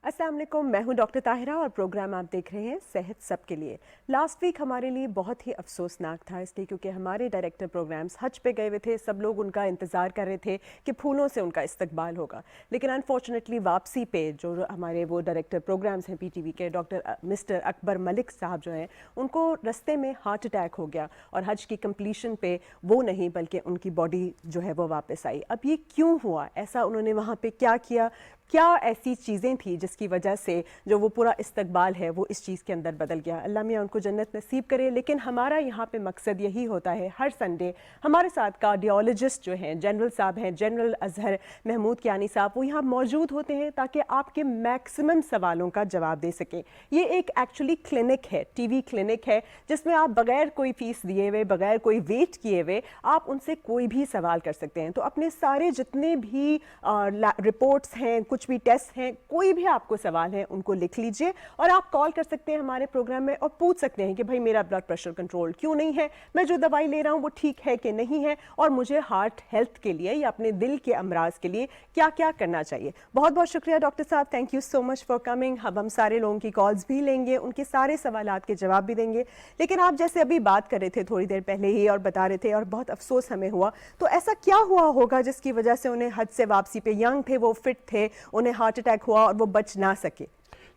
अस्सलाम वालेकुम, मैं हूं डॉक्टर ताहिरा और प्रोग्राम आप देख रहे हैं सेहत सब के लिए। लास्ट वीक हमारे लिए बहुत ही अफसोसनाक था, इसलिए क्योंकि हमारे डायरेक्टर प्रोग्राम्स हज पे गए हुए थे। सब लोग उनका इंतज़ार कर रहे थे कि फूलों से उनका इस्तकबाल होगा, लेकिन अनफॉर्चुनेटली वापसी पे जो हमारे वो डायरेक्टर प्रोग्राम्स हैं पीटीवी के, डॉक्टर मिस्टर अकबर मलिक साहब जो हैं, उनको रस्ते में हार्ट अटैक हो गया और हज की कंप्लीशन पे वो नहीं बल्कि उनकी बॉडी जो है वो वापस आई। अब ये क्यों हुआ, ऐसा उन्होंने वहाँ पे क्या किया, क्या ऐसी चीज़ें थी जिसकी वजह से जो वो पूरा इस्तकबाल है वो इस चीज़ के अंदर बदल गया। अल्लाह मियाँ उनको जन्नत नसीब करे। लेकिन हमारा यहाँ पे मकसद यही होता है, हर संडे हमारे साथ कार्डियोलॉजिस्ट जो हैं, जनरल साहब हैं, जनरल अजहर महमूद कियानी साहब, वो यहाँ मौजूद होते हैं ताकि आपके मैक्सिमम सवालों का जवाब दे सकें। ये एक एक्चुअली क्लिनिक है, टीवी क्लिनिक है, जिसमें आप बगैर कोई फीस दिए हुए, बगैर कोई वेट किए हुए आप उनसे कोई भी सवाल कर सकते हैं। तो अपने सारे जितने भी रिपोर्ट्स हैं, कुछ भी टेस्ट हैं, कोई भी आपको सवाल है उनको लिख लीजिए और आप कॉल कर सकते हैं हमारे प्रोग्राम में और पूछ सकते हैं कि भाई मेरा ब्लड प्रेशर कंट्रोल क्यों नहीं है, मैं जो दवाई ले रहा हूं वो ठीक है कि नहीं है, और मुझे हार्ट हेल्थ के लिए या अपने दिल के अमराज के लिए क्या क्या करना चाहिए। बहुत बहुत शुक्रिया डॉक्टर साहब, thank you so much for coming. अब हम सारे लोगों की कॉल्स भी लेंगे, उनके सारे सवालात के जवाब भी देंगे। लेकिन आप जैसे अभी बात कर रहे थे थोड़ी देर पहले ही और बता रहे थे, और बहुत अफसोस हमें हुआ, तो ऐसा क्या हुआ होगा जिसकी वजह से उन्हें हज से वापसी पे, यंग थे वो, फिट थे, उन्हें हार्ट अटैक हुआ और वो बच ना सके?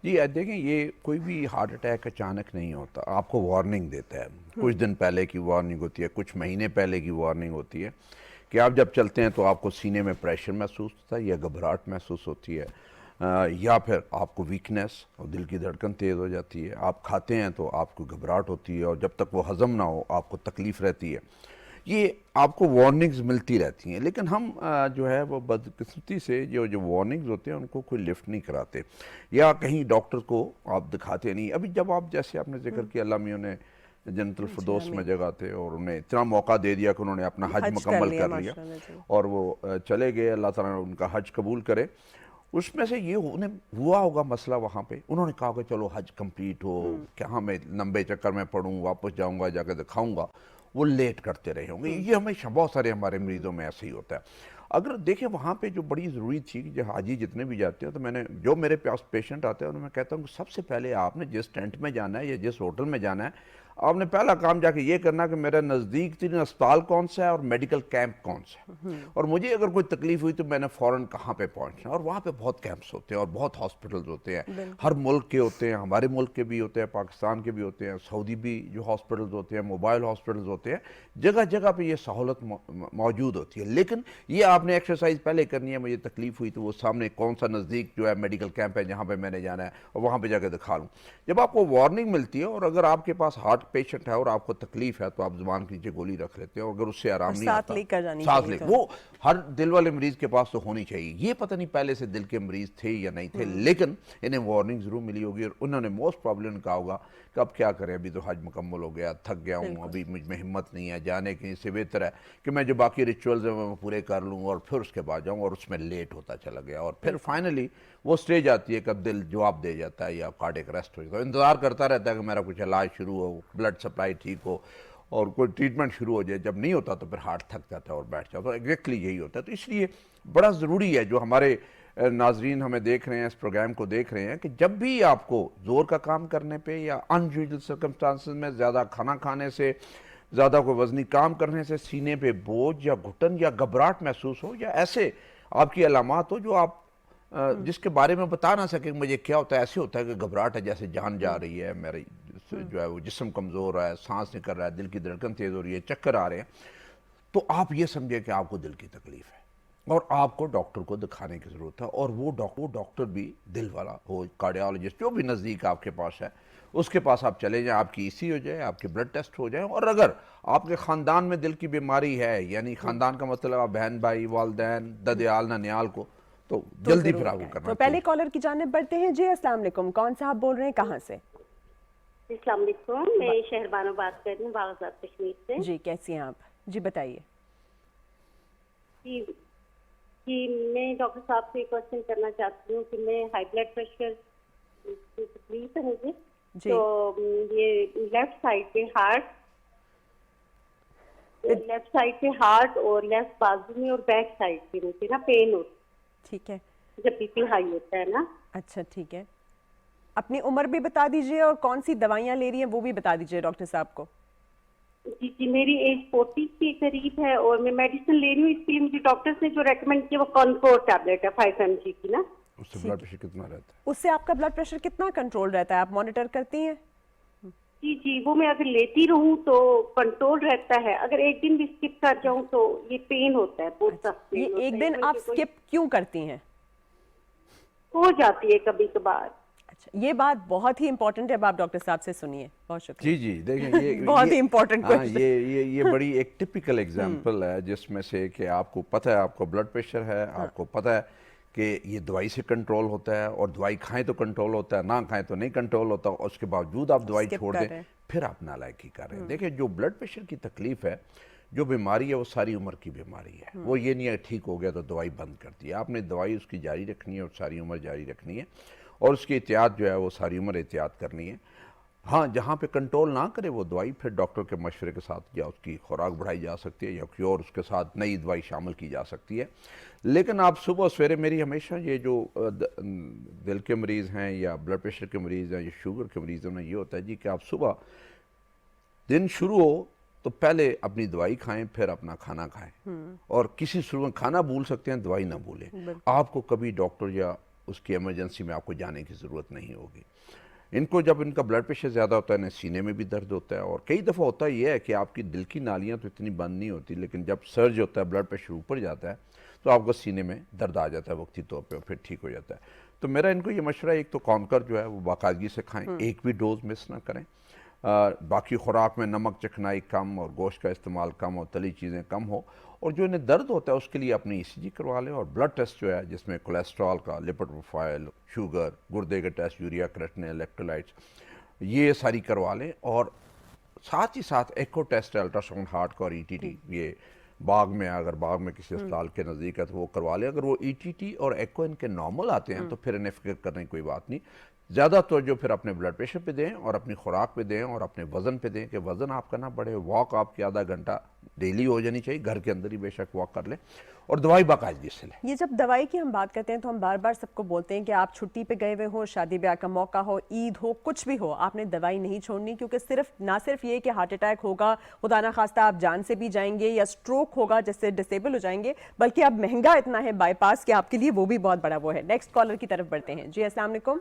जी देखें, ये कोई भी हार्ट अटैक अचानक नहीं होता, आपको वार्निंग देता है। कुछ दिन पहले की वार्निंग होती है, कुछ महीने पहले की वार्निंग होती है कि आप जब चलते हैं तो आपको सीने में प्रेशर महसूस होता है या घबराहट महसूस होती है, या फिर आपको वीकनेस और दिल की धड़कन तेज़ हो जाती है। आप खाते हैं तो आपको घबराहट होती है और जब तक वो हज़म ना हो आपको तकलीफ़ रहती है। ये आपको वार्निंग्स मिलती रहती हैं, लेकिन हम जो है वो बदकिस्मती से जो जो वार्निंग्स होते हैं उनको कोई लिफ्ट नहीं कराते या कहीं डॉक्टर को आप दिखाते नहीं। अभी जब आप, जैसे आपने जिक्र किया, अल्लाह मियां ने जन्नतुल फिरदौस में जगह थे और उन्हें इतना मौका दे दिया कि उन्होंने अपना हज मुकम्मल कर लिया और वो चले गए। अल्लाह ताला ने उनका हज कबूल करे। उसमें से ये उन्हें हुआ होगा मसला वहाँ पे, उन्होंने कहा कि चलो हज कंप्लीट हो, क्या मैं लंबे चक्कर में पड़ूँ, वापस जाऊँगा, जाकर दिखाऊँगा, वो लेट करते रहे होंगे। ये हमेशा बहुत सारे हमारे मरीजों में ऐसे ही होता है। अगर देखें वहाँ पे जो बड़ी ज़रूरी थी कि जो हाजी जितने भी जाते हैं, तो मैंने जो मेरे पास पेशेंट आते हैं उन्हें मैं कहता हूँ कि सबसे पहले आपने जिस टेंट में जाना है या जिस होटल में जाना है, आपने पहला काम जाके ये करना कि मेरा नज़दीक तीन अस्पताल कौन सा है और मेडिकल कैंप कौन सा है, और मुझे अगर कोई तकलीफ हुई तो मैंने फ़ौरन कहाँ पे पहुँचना है। और वहाँ पे बहुत कैंप्स होते हैं और बहुत हॉस्पिटल्स होते हैं, हर मुल्क के होते हैं, हमारे मुल्क के भी होते हैं, पाकिस्तान के भी होते हैं, सऊदी भी जो हॉस्पिटल्स होते हैं, मोबाइल हॉस्पिटल्स होते हैं, जगह जगह पर ये सहूलत मौजूद होती है। लेकिन ये आपने एक्सरसाइज पहले करनी है, मुझे तकलीफ हुई तो वो सामने कौन सा नज़दीक जो है मेडिकल कैंप है जहाँ पर मैंने जाना है और वहाँ पर जाकर दिखा लूँ। जब आपको वार्निंग मिलती है और अगर आपके पास हार्ट पेशेंट है और आपको तकलीफ है तो आप जुबान के नीचे गोली रख लेते हैं, और अगर उससे आराम नहीं आता, साथ ले, वो हर दिल वाले मरीज के पास तो होनी चाहिए। ये पता नहीं पहले से दिल के मरीज थे या नहीं थे, लेकिन इन्हें वार्निंग जरूर मिली होगी और उन्होंने मोस्ट प्रॉब्लम कहा होगा कि अब क्या करें, अभी तो हज मुकम्मल हो गया, थक गया हूँ, अभी मुझ में हिम्मत नहीं है जाने की, इससे बेहतर है कि मैं जो बाकी रिचुअल्स हैं वो पूरे कर लूँ और फिर उसके बाद जाऊँ, और उसमें लेट होता चला गया। और फिर फाइनली वो स्टेज आती है कि अब दिल जवाब दे जाता है या कार्डियक अरेस्ट हो जाता है, इंतजार करता रहता है कि मेरा कुछ इलाज शुरू हो, ब्लड सप्लाई ठीक हो और कोई ट्रीटमेंट शुरू हो जाए। जब नहीं होता तो फिर हार्ट थक जाता है और बैठ जाता है। तो एग्जैक्टली यही होता है। तो इसलिए बड़ा ज़रूरी है, जो हमारे नाजरीन हमें देख रहे हैं, इस प्रोग्राम को देख रहे हैं, कि जब भी आपको ज़ोर का काम करने पे या अनयूजुअल सर्कमस्टांसेस में ज़्यादा खाना खाने से, ज़्यादा कोई वजनी काम करने से सीने पे बोझ या घुटन या घबराहट महसूस हो, या ऐसे आपकी अलामात हो जो आप जिसके बारे में बता ना सके मुझे क्या होता है, ऐसे होता है कि घबराहट है, जैसे जान जा रही है, मेरी जो है वो जिस्म कमज़ोर है, सांस निकल रहा है, दिल की धड़कन तेज़ हो रही है, चक्कर आ रहे हैं, तो आप ये समझे कि आपको दिल की तकलीफ है और आपको डॉक्टर को दिखाने की ज़रूरत है। और वो डॉक्टर भी दिल वाला हो, कार्डियोलॉजिस्ट जो भी नज़दीक आपके पास है उसके पास आप चले जाएं, आपकी ईसी हो जाए, आपके ब्लड टेस्ट हो जाए। और अगर आपके ख़ानदान में दिल की बीमारी है, यानी ख़ानदान का मतलब आप बहन भाई, वालदैन, ददयाल, ननियाल को, तो जल्दी फिर आपको करना। तो पहले कॉलर की जानिब बढ़ते हैं। जी अस्सलाम वालेकुम, कौन सा आप बोल रहे हैं, कहाँ से? अस्सलाम वालेकुम, मैं शहरबानो बात कर रही हूँ, बागजात कश्मीर से। जी कैसी हैं आप? जी बताइए। जी मैं डॉक्टर साहब से क्वेश्चन करना चाहती हूँ कि मैं हाई ब्लड प्रेशर की तकलीफ है मुझे, तो ये लेफ्ट साइड पे हार्ट और लेफ्ट बाजू में और बैक साइड पे मुझे ना पेन होती है। ठीक है, जब बीपी हाई होता है ना। अच्छा ठीक है, अपनी उम्र भी बता दीजिए और कौन सी दवाइयाँ ले रही हैं वो भी बता दीजिए डॉक्टर साहब को। जी जी, मेरी एज 40 के करीब है और मैं मेडिसिन ले रही हूँ। इसके लिए मुझे डॉक्टर्स ने जो रेकमेंड किया वो कॉनकोर टैबलेट है 5 mg की ना। उससे ब्लड प्रेशर कितना रहता है? उससे आपका ब्लड प्रेशर कितना कंट्रोल रहता है, आप मॉनिटर करती हैं? जी जी, वो मैं अगर लेती रहूं तो कंट्रोल रहता है, अगर एक दिन भी स्किप कर जाऊं तो ये पेन होता है, बहुत सख्त ये पेन होता एक है। दिन इवन आप कि कोई स्किप क्यों करती हैं? हो जाती है कभी कभार। अच्छा, ये बात बहुत ही इंपॉर्टेंट है, अब आप डॉक्टर साहब से सुनिए। बहुत शुक्रिया। जी जी, देखें ये बहुत ये ही इंपॉर्टेंट हाँ, क्वेश्चन। ये बड़ी एक टिपिकल एग्जांपल है जिसमें से कि आपको पता है आपको ब्लड प्रेशर है, आपको पता है कि ये दवाई से कंट्रोल होता है और दवाई खाएं तो कंट्रोल होता है, ना खाएं तो नहीं कंट्रोल होता, और उसके बावजूद आप दवाई Skip छोड़ कर दें, रहे हैं। फिर आप नालायकी कर रहे हैं। देखिए, जो ब्लड प्रेशर की तकलीफ है, जो बीमारी है, वो सारी उम्र की बीमारी है। वो ये नहीं है ठीक हो गया तो दवाई बंद कर दी, आपने दवाई उसकी जारी रखनी है और सारी उम्र जारी रखनी है, और उसकी एहतियात जो है वो सारी उम्र एहतियात करनी है। हाँ, जहाँ पे कंट्रोल ना करे वो दवाई फिर डॉक्टर के मशवरे के साथ या उसकी खुराक बढ़ाई जा सकती है या कोई और उसके साथ नई दवाई शामिल की जा सकती है। लेकिन आप सुबह सवेरे, मेरी हमेशा ये जो दिल के मरीज़ हैं या ब्लड प्रेशर के मरीज़ हैं या शुगर के मरीज़ हैं, ये होता है जी कि आप सुबह दिन शुरू हो तो पहले अपनी दवाई खाएं, फिर अपना खाना खाएं, और किसी शुरू में खाना भूल सकते हैं, दवाई ना भूलें। आपको कभी डॉक्टर या उसकी इमरजेंसी में आपको जाने की ज़रूरत नहीं होगी। इनको जब इनका ब्लड प्रेशर ज़्यादा होता है ना, सीने में भी दर्द होता है, और कई दफ़ा होता यह है कि आपकी दिल की नालियाँ तो इतनी बंद नहीं होती, लेकिन जब सर्ज होता है, ब्लड प्रेशर ऊपर जाता है, तो आपको सीने में दर्द आ जाता है वक्ती तौर पे, और फिर ठीक हो जाता है। तो मेरा इनको ये मशवरा, एक तो कॉन्कर जो है वो बाकायदगी से खाएं, एक भी डोज मिस ना करें। बाकी खुराक में नमक चिकनाई कम और गोश्त का इस्तेमाल कम और तली चीज़ें कम हो, और जो इन्हें दर्द होता है उसके लिए अपनी ईसीजी करवा लें, और ब्लड टेस्ट जो है जिसमें कोलेस्ट्रॉल का, लिपिड प्रोफाइल, शुगर, गुर्दे के टेस्ट, यूरिया क्रिएटिनिन, इलेक्ट्रोलाइट्स, ये सारी करवा लें। और साथ ही साथ एको टेस्ट है, अल्ट्रासाउंड हार्ट का और ईटीटी, ये बाग में, अगर बाग में किसी अस्पताल के नज़दीक है तो वो करवा लें। अगर वो ईटीटी और एको इनके नॉर्मल आते हैं तो फिर इन्हें फिक्र करने की कोई बात नहीं। ज़्यादा तवज्जो फिर अपने ब्लड प्रेशर पे दें और अपनी खुराक पे दें और अपने वज़न पे दें कि वज़न आपका ना बढ़े। वॉक आपकी आधा घंटा डेली हो जानी चाहिए, घर के अंदर ही बेशक वॉक कर लें, और दवाई बाकायदगी से लें। ये जब दवाई की हम बात करते हैं तो हम बार बार सबको बोलते हैं कि आप छुट्टी पे गए हुए हो, शादी ब्याह का मौका हो, ईद हो, कुछ भी हो, आपने दवाई नहीं छोड़नी, क्योंकि ना सिर्फ ये कि हार्ट अटैक होगा, खुदा ना खास्ता आप जान से भी जाएंगे, या स्ट्रोक होगा जिससे डिसेबल हो जाएंगे, बल्कि अब महंगा इतना है बाईपास कि आपके लिए वो भी बहुत बड़ा वो है। नेक्स्ट कॉलर की तरफ बढ़ते हैं। जी अस्सलाम वालेकुम।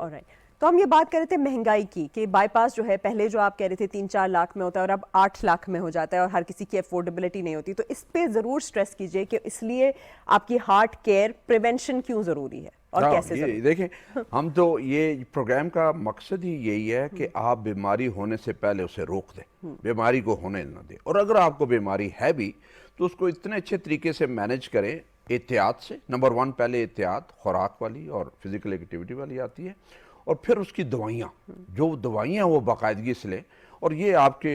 ऑलराइट, तो हम ये बात कर रहे थे महंगाई की, कि बाईपास जो है पहले जो आप कह रहे थे 3-4 लाख में होता है और अब 8 लाख में हो जाता है, और हर किसी की अफोर्डेबिलिटी नहीं होती। तो इस पे ज़रूर स्ट्रेस कीजिए कि इसलिए आपकी हार्ट केयर प्रिवेंशन क्यों ज़रूरी है और कैसे ये ज़रूरी। देखें, हम तो ये प्रोग्राम का मकसद ही यही है कि आप बीमारी होने से पहले उसे रोक दें, बीमारी को होने ना दें, और अगर आपको बीमारी है भी तो उसको इतने अच्छे तरीके से मैनेज करें एहतियात से। नंबर 1 पहले एहतियात खुराक वाली और फिजिकल एक्टिविटी वाली आती है, और फिर उसकी दवाइयाँ, जो दवाइयाँ वो बाकायदगी से लें। और ये आपके,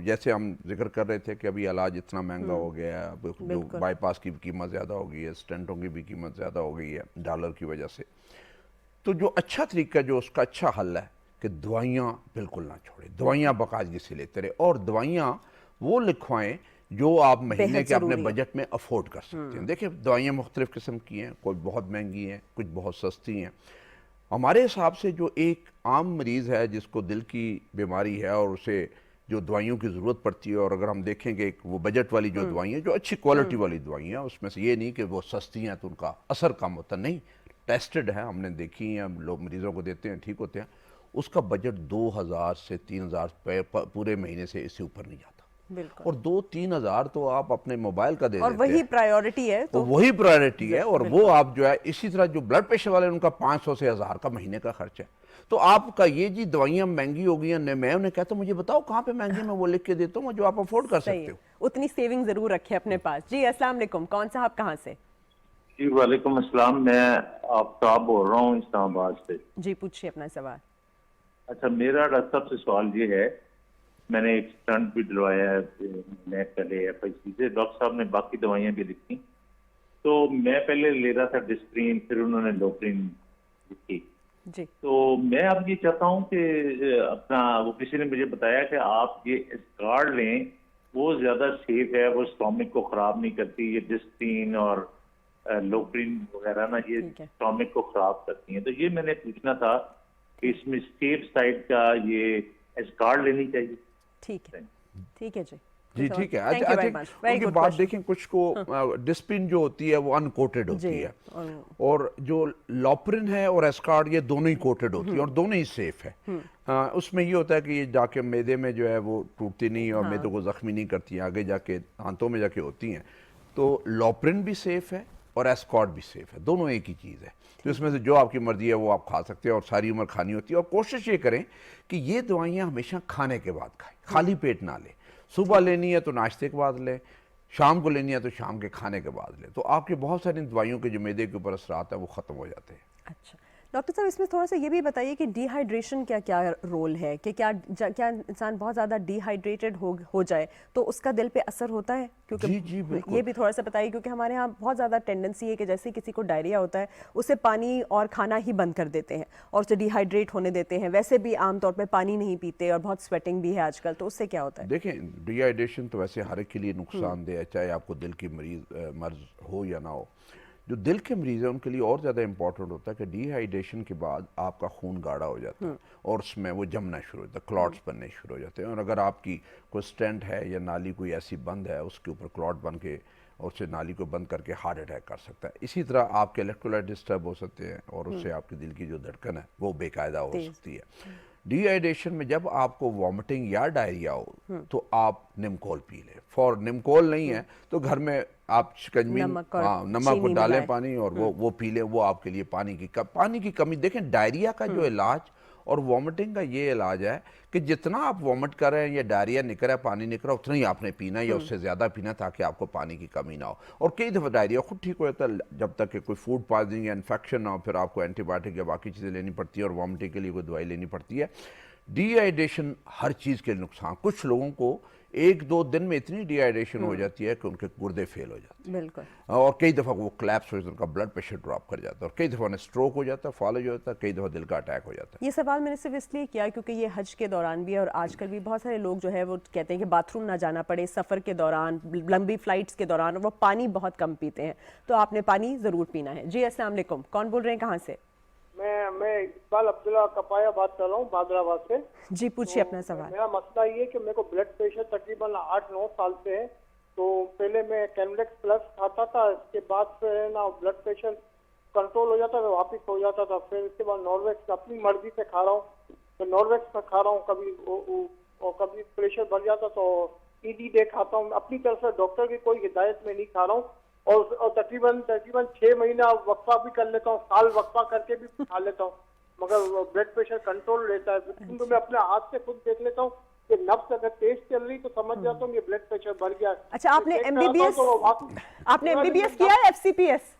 जैसे हम जिक्र कर रहे थे कि अभी इलाज इतना महंगा हो गया है, अब जो बाईपास की भी कीमत ज़्यादा हो गई है, स्टेंटों की भी कीमत ज़्यादा हो गई है डॉलर की वजह से। तो जो अच्छा तरीका, जो उसका अच्छा हल है कि दवाइयाँ बिल्कुल ना छोड़ें, दवाइयाँ बाकायदगी से लेते रहे, और दवाइयाँ वो लिखवाएं जो आप महीने के अपने बजट में अफोर्ड कर सकते हैं। देखिए, दवाइयाँ मुख्तलिफ़ किस्म की हैं, कोई बहुत महंगी हैं, कुछ बहुत सस्ती हैं। हमारे हिसाब से जो एक आम मरीज़ है जिसको दिल की बीमारी है और उसे जो दवाइयों की ज़रूरत पड़ती है, और अगर हम देखेंगे वो बजट वाली जो दवाइयाँ, जो अच्छी क्वालिटी वाली दवाइयाँ, उसमें से ये नहीं कि वो सस्ती हैं तो उनका असर कम होता, नहीं, टेस्टेड है, हमने देखी हैं, हम लोग मरीज़ों को देते हैं, ठीक होते हैं। उसका बजट 2000 से 3000 पूरे महीने से इससे ऊपर नहीं जाता, और 2-3 हज़ार तो आप अपने मोबाइल का दे और देते हैं, वही प्रायोरिटी है, तो वही प्रायोरिटी है। और वो आप जो है, इसी तरह जो ब्लड प्रेशर वाले, उनका 500 से 1000 का महीने का खर्च है। तो आपका ये जी दवाइयाँ महंगी हो गई हैं, मैं उन्हें कहता हूँ मुझे बताओ कहाँ पे महंगी, मैं वो लिख के देता हूँ जो आप अफोर्ड कर सकते हो। उतनी सेविंग जरूर रखे अपने पास। जी अस्सलाम वालेकुम, कौन साहब कहाँ से? जी वालेकुम अस्सलाम, मैं आफ्ताब बोल रहा हूँ इस्लामाबाद से। जी पूछिए अपना सवाल। अच्छा, मेरा डॉक्टर साहब से सवाल ये है, मैंने एक स्टंट भी दिलवाया है पहले FIC से, डॉक्टर साहब ने बाकी दवाइयाँ भी लिखी। तो मैं पहले ले रहा था डिस्प्रिन, फिर उन्होंने लोप्रिन लिखी। जी। तो मैं अब ये चाहता हूँ कि अपना, वो किसी ने मुझे बताया कि आप ये स्कार्ड लें, वो ज्यादा सेफ है, वो स्टोमिक को खराब नहीं करती, ये डिस्प्रिन और लोप्रिन वगैरह ना ये ठीक है। स्टोमिक को खराब करती हैं। तो ये मैंने पूछना था कि इसमें सेफ साइड का ये एस्कार्ड लेनी चाहिए। ठीक है, ठीक है जी। जी कुछ और? ठीक है। Thank you very much. Very उनकी good बात question. देखें, कुछ को डिस्पिन जो होती है वो अनकोटेड होती जी, है, और- और जो लॉपरिन है और एस्कार्ड ये दोनों ही कोटेड होती है और दोनों ही सेफ है। उसमें ये होता है कि ये जाके मैदे में जो है वो टूटती नहीं और मैदे को जख्मी नहीं करती, आगे जाके दांतों में जाके होती हैं। तो लॉपरिन भी सेफ है और एस्कॉर्ड भी सेफ है, दोनों एक ही चीज़ है। तो इसमें से जो आपकी मर्जी है वो आप खा सकते हैं और सारी उम्र खानी होती है। और कोशिश ये करें कि ये दवाइयाँ हमेशा खाने के बाद खाएं, खाली पेट ना लें। सुबह लेनी है तो नाश्ते के बाद लें, शाम को लेनी है तो शाम के खाने के बाद लें। तो आपके बहुत सारी दवाइयों के जो मैदे के ऊपर असरात है वो ख़त्म हो जाते हैं। अच्छा डॉक्टर साहब, इसमें थोड़ा सा ये भी बताइए कि डिहाइड्रेशन क्या क्या रोल है, कि क्या इंसान बहुत ज़्यादा डिहाइड्रेटेड हो जाए तो उसका दिल पे असर होता है? क्योंकि जी, बिल्कुल। ये भी थोड़ा सा बताइए, क्योंकि हमारे यहाँ बहुत ज़्यादा टेंडेंसी है कि जैसे ही किसी को डायरिया होता है उसे पानी और खाना ही बंद कर देते हैं और उसे डिहाइड्रेट होने देते हैं। वैसे भी आमतौर पर पानी नहीं पीते और बहुत स्वेटिंग भी है आजकल, तो उससे क्या होता है? देखें, डिहाइड्रेशन तो वैसे हर एक के लिए नुकसानदेह है, चाहे आपको दिल की मर्ज हो या ना हो। जो दिल के मरीज़ हैं उनके लिए और ज़्यादा इंपॉर्टेंट होता है कि डिहाइड्रेशन के बाद आपका खून गाढ़ा हो जाता है और उसमें वो जमना शुरू होता है, क्लॉट्स बनने शुरू हो जाते हैं। और अगर आपकी कोई स्टेंट है या नाली कोई ऐसी बंद है, उसके ऊपर क्लॉट बन के और उससे नाली को बंद करके हार्ट अटैक कर सकता है। इसी तरह आपके इलेक्ट्रोलाइट डिस्टर्ब हो सकते हैं और उससे आपके दिल की जो धड़कन है वो बेकायदा हो सकती है। डिहाइड्रेशन में जब आपको वॉमिटिंग या डायरिया हो तो आप निमकोल पी लें। फॉर निमकोल नहीं है तो घर में आप शिकंजवी नमक और नमक को चीनी डालें मिलाएं। पानी और वो पी लें। वो आपके लिए पानी की कमी। देखें, डायरिया का जो इलाज और वॉमिटिंग का ये इलाज है कि जितना आप वॉमिट कर रहे हैं या डायरिया निकल रहा है, पानी निकल रहा है, उतना ही आपने पीना है या उससे ज़्यादा पीना, ताकि आपको पानी की कमी ना हो। और कई दफ़ा डायरिया खुद ठीक हो जाता है जब तक कि कोई फूड पॉइजनिंग या इन्फेक्शन ना हो, फिर आपको एंटीबायोटिक या बाकी चीज़ें लेनी पड़ती है और वॉमिटिंग के लिए कोई दवाई लेनी पड़ती है। डिहाइड्रेशन हर चीज़ के नुकसान। कुछ लोगों को 1-2 दिन में इतनी डिहाइड्रेशन हो जाती है कि उनके गुर्दे फेल हो जाते बिल्कुल। हैं और कई दफ़ा वो क्लैप्स हो जाता है, उनका ब्लड प्रेशर ड्रॉप कर जाता है और कई दफ़ा उन्हें स्ट्रोक हो जाता है, फॉलेज हो जाता है, कई दफ़ा दिल का अटैक हो जाता है। ये सवाल मैंने सिर्फ इसलिए किया क्योंकि ये हज के दौरान भी और आजकल भी बहुत सारे लोग जो है वो कहते हैं कि बाथरूम ना जाना पड़े सफ़र के दौरान, लंबी फ्लाइट्स के दौरान, और वो पानी बहुत कम पीते हैं। तो आपने पानी ज़रूर पीना है। जी अस्सलाम वालेकुम, कौन बोल रहे हैं, कहाँ से? मैं इकबाल अब्दुल्ला कपाया बात कर रहा हूँ बादराबाद से। जी पूछिए अपना सवाल। मेरा मसला ये है कि मेरे को ब्लड प्रेशर तकरीबन 8-9 साल से है। तो पहले मैं कैमलेक्स प्लस खाता था, इसके बाद फिर ना ब्लड प्रेशर कंट्रोल हो जाता था, वापस हो जाता था। फिर इसके बाद नॉर्वेक्स अपनी मर्जी से खा रहा हूँ, तो नॉर्वेक्स में खा रहा हूँ कभी और कभी प्रेशर बढ़ जाता तो ईडी डे खाता हूँ। अपनी तरफ से डॉक्टर की कोई हिदायत में नहीं खा रहा हूँ और तकरीबन 6 महीना वक्फा भी कर लेता हूँ, साल वक्फा करके भी खा लेता हूँ, मगर ब्लड प्रेशर कंट्रोल रहता है। तो मैं अपने हाथ से खुद देख लेता हूँ कि नब्ज अगर तेज चल रही तो समझ जाता हूँ ये ब्लड प्रेशर बढ़ गया। अच्छा, आपने MBBS किया है FCPS?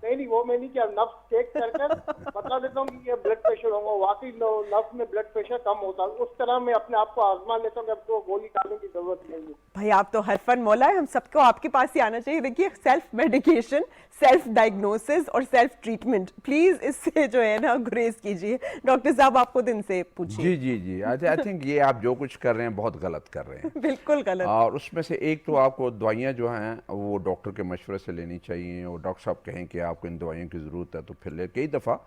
नहीं, वो मैं नहीं किया। नब्ज चेक कर बता देता हूँ कि ये ब्लड प्रेशर होगा, वाकई नब्ज में ब्लड प्रेशर कम होता है। उस तरह मैं अपने आप को आजमा लेता हूँ कि आपको गोली खाने की जरूरत नहीं है। भाई आप तो हर फन मौला है, हम सबको आपके पास ही आना चाहिए। देखिए, सेल्फ मेडिकेशन, सेल्फ डायग्नोसिस और सेल्फ ट्रीटमेंट, प्लीज इससे जो है ना गुरेज कीजिए। डॉक्टर साहब आपको दिन से पूछिए। जी आई थिंक ये आप जो कुछ कर रहे हैं बहुत गलत कर रहे हैं। बिल्कुल गलत। और उसमें से एक तो आपको दवाइयाँ जो हैं वो डॉक्टर के मशवरे से लेनी चाहिए और डॉक्टर साहब कहें कि आपको इन दवाइयों की ज़रूरत है तो फिर ले। कई दफ़ा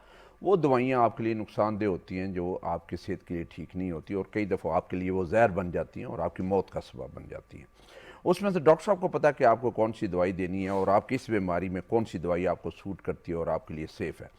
वो दवाइयाँ आपके लिए नुकसानदेह होती हैं जो आपकी सेहत के लिए ठीक नहीं होती और कई दफ़ा आपके लिए वो जहर बन जाती हैं और आपकी मौत का सबब बन जाती हैं। उसमें से डॉक्टर साहब को पता है कि आपको कौन सी दवाई देनी है और आपकी इस बीमारी में कौन सी दवाई आपको सूट करती है और आपके लिए सेफ़ है।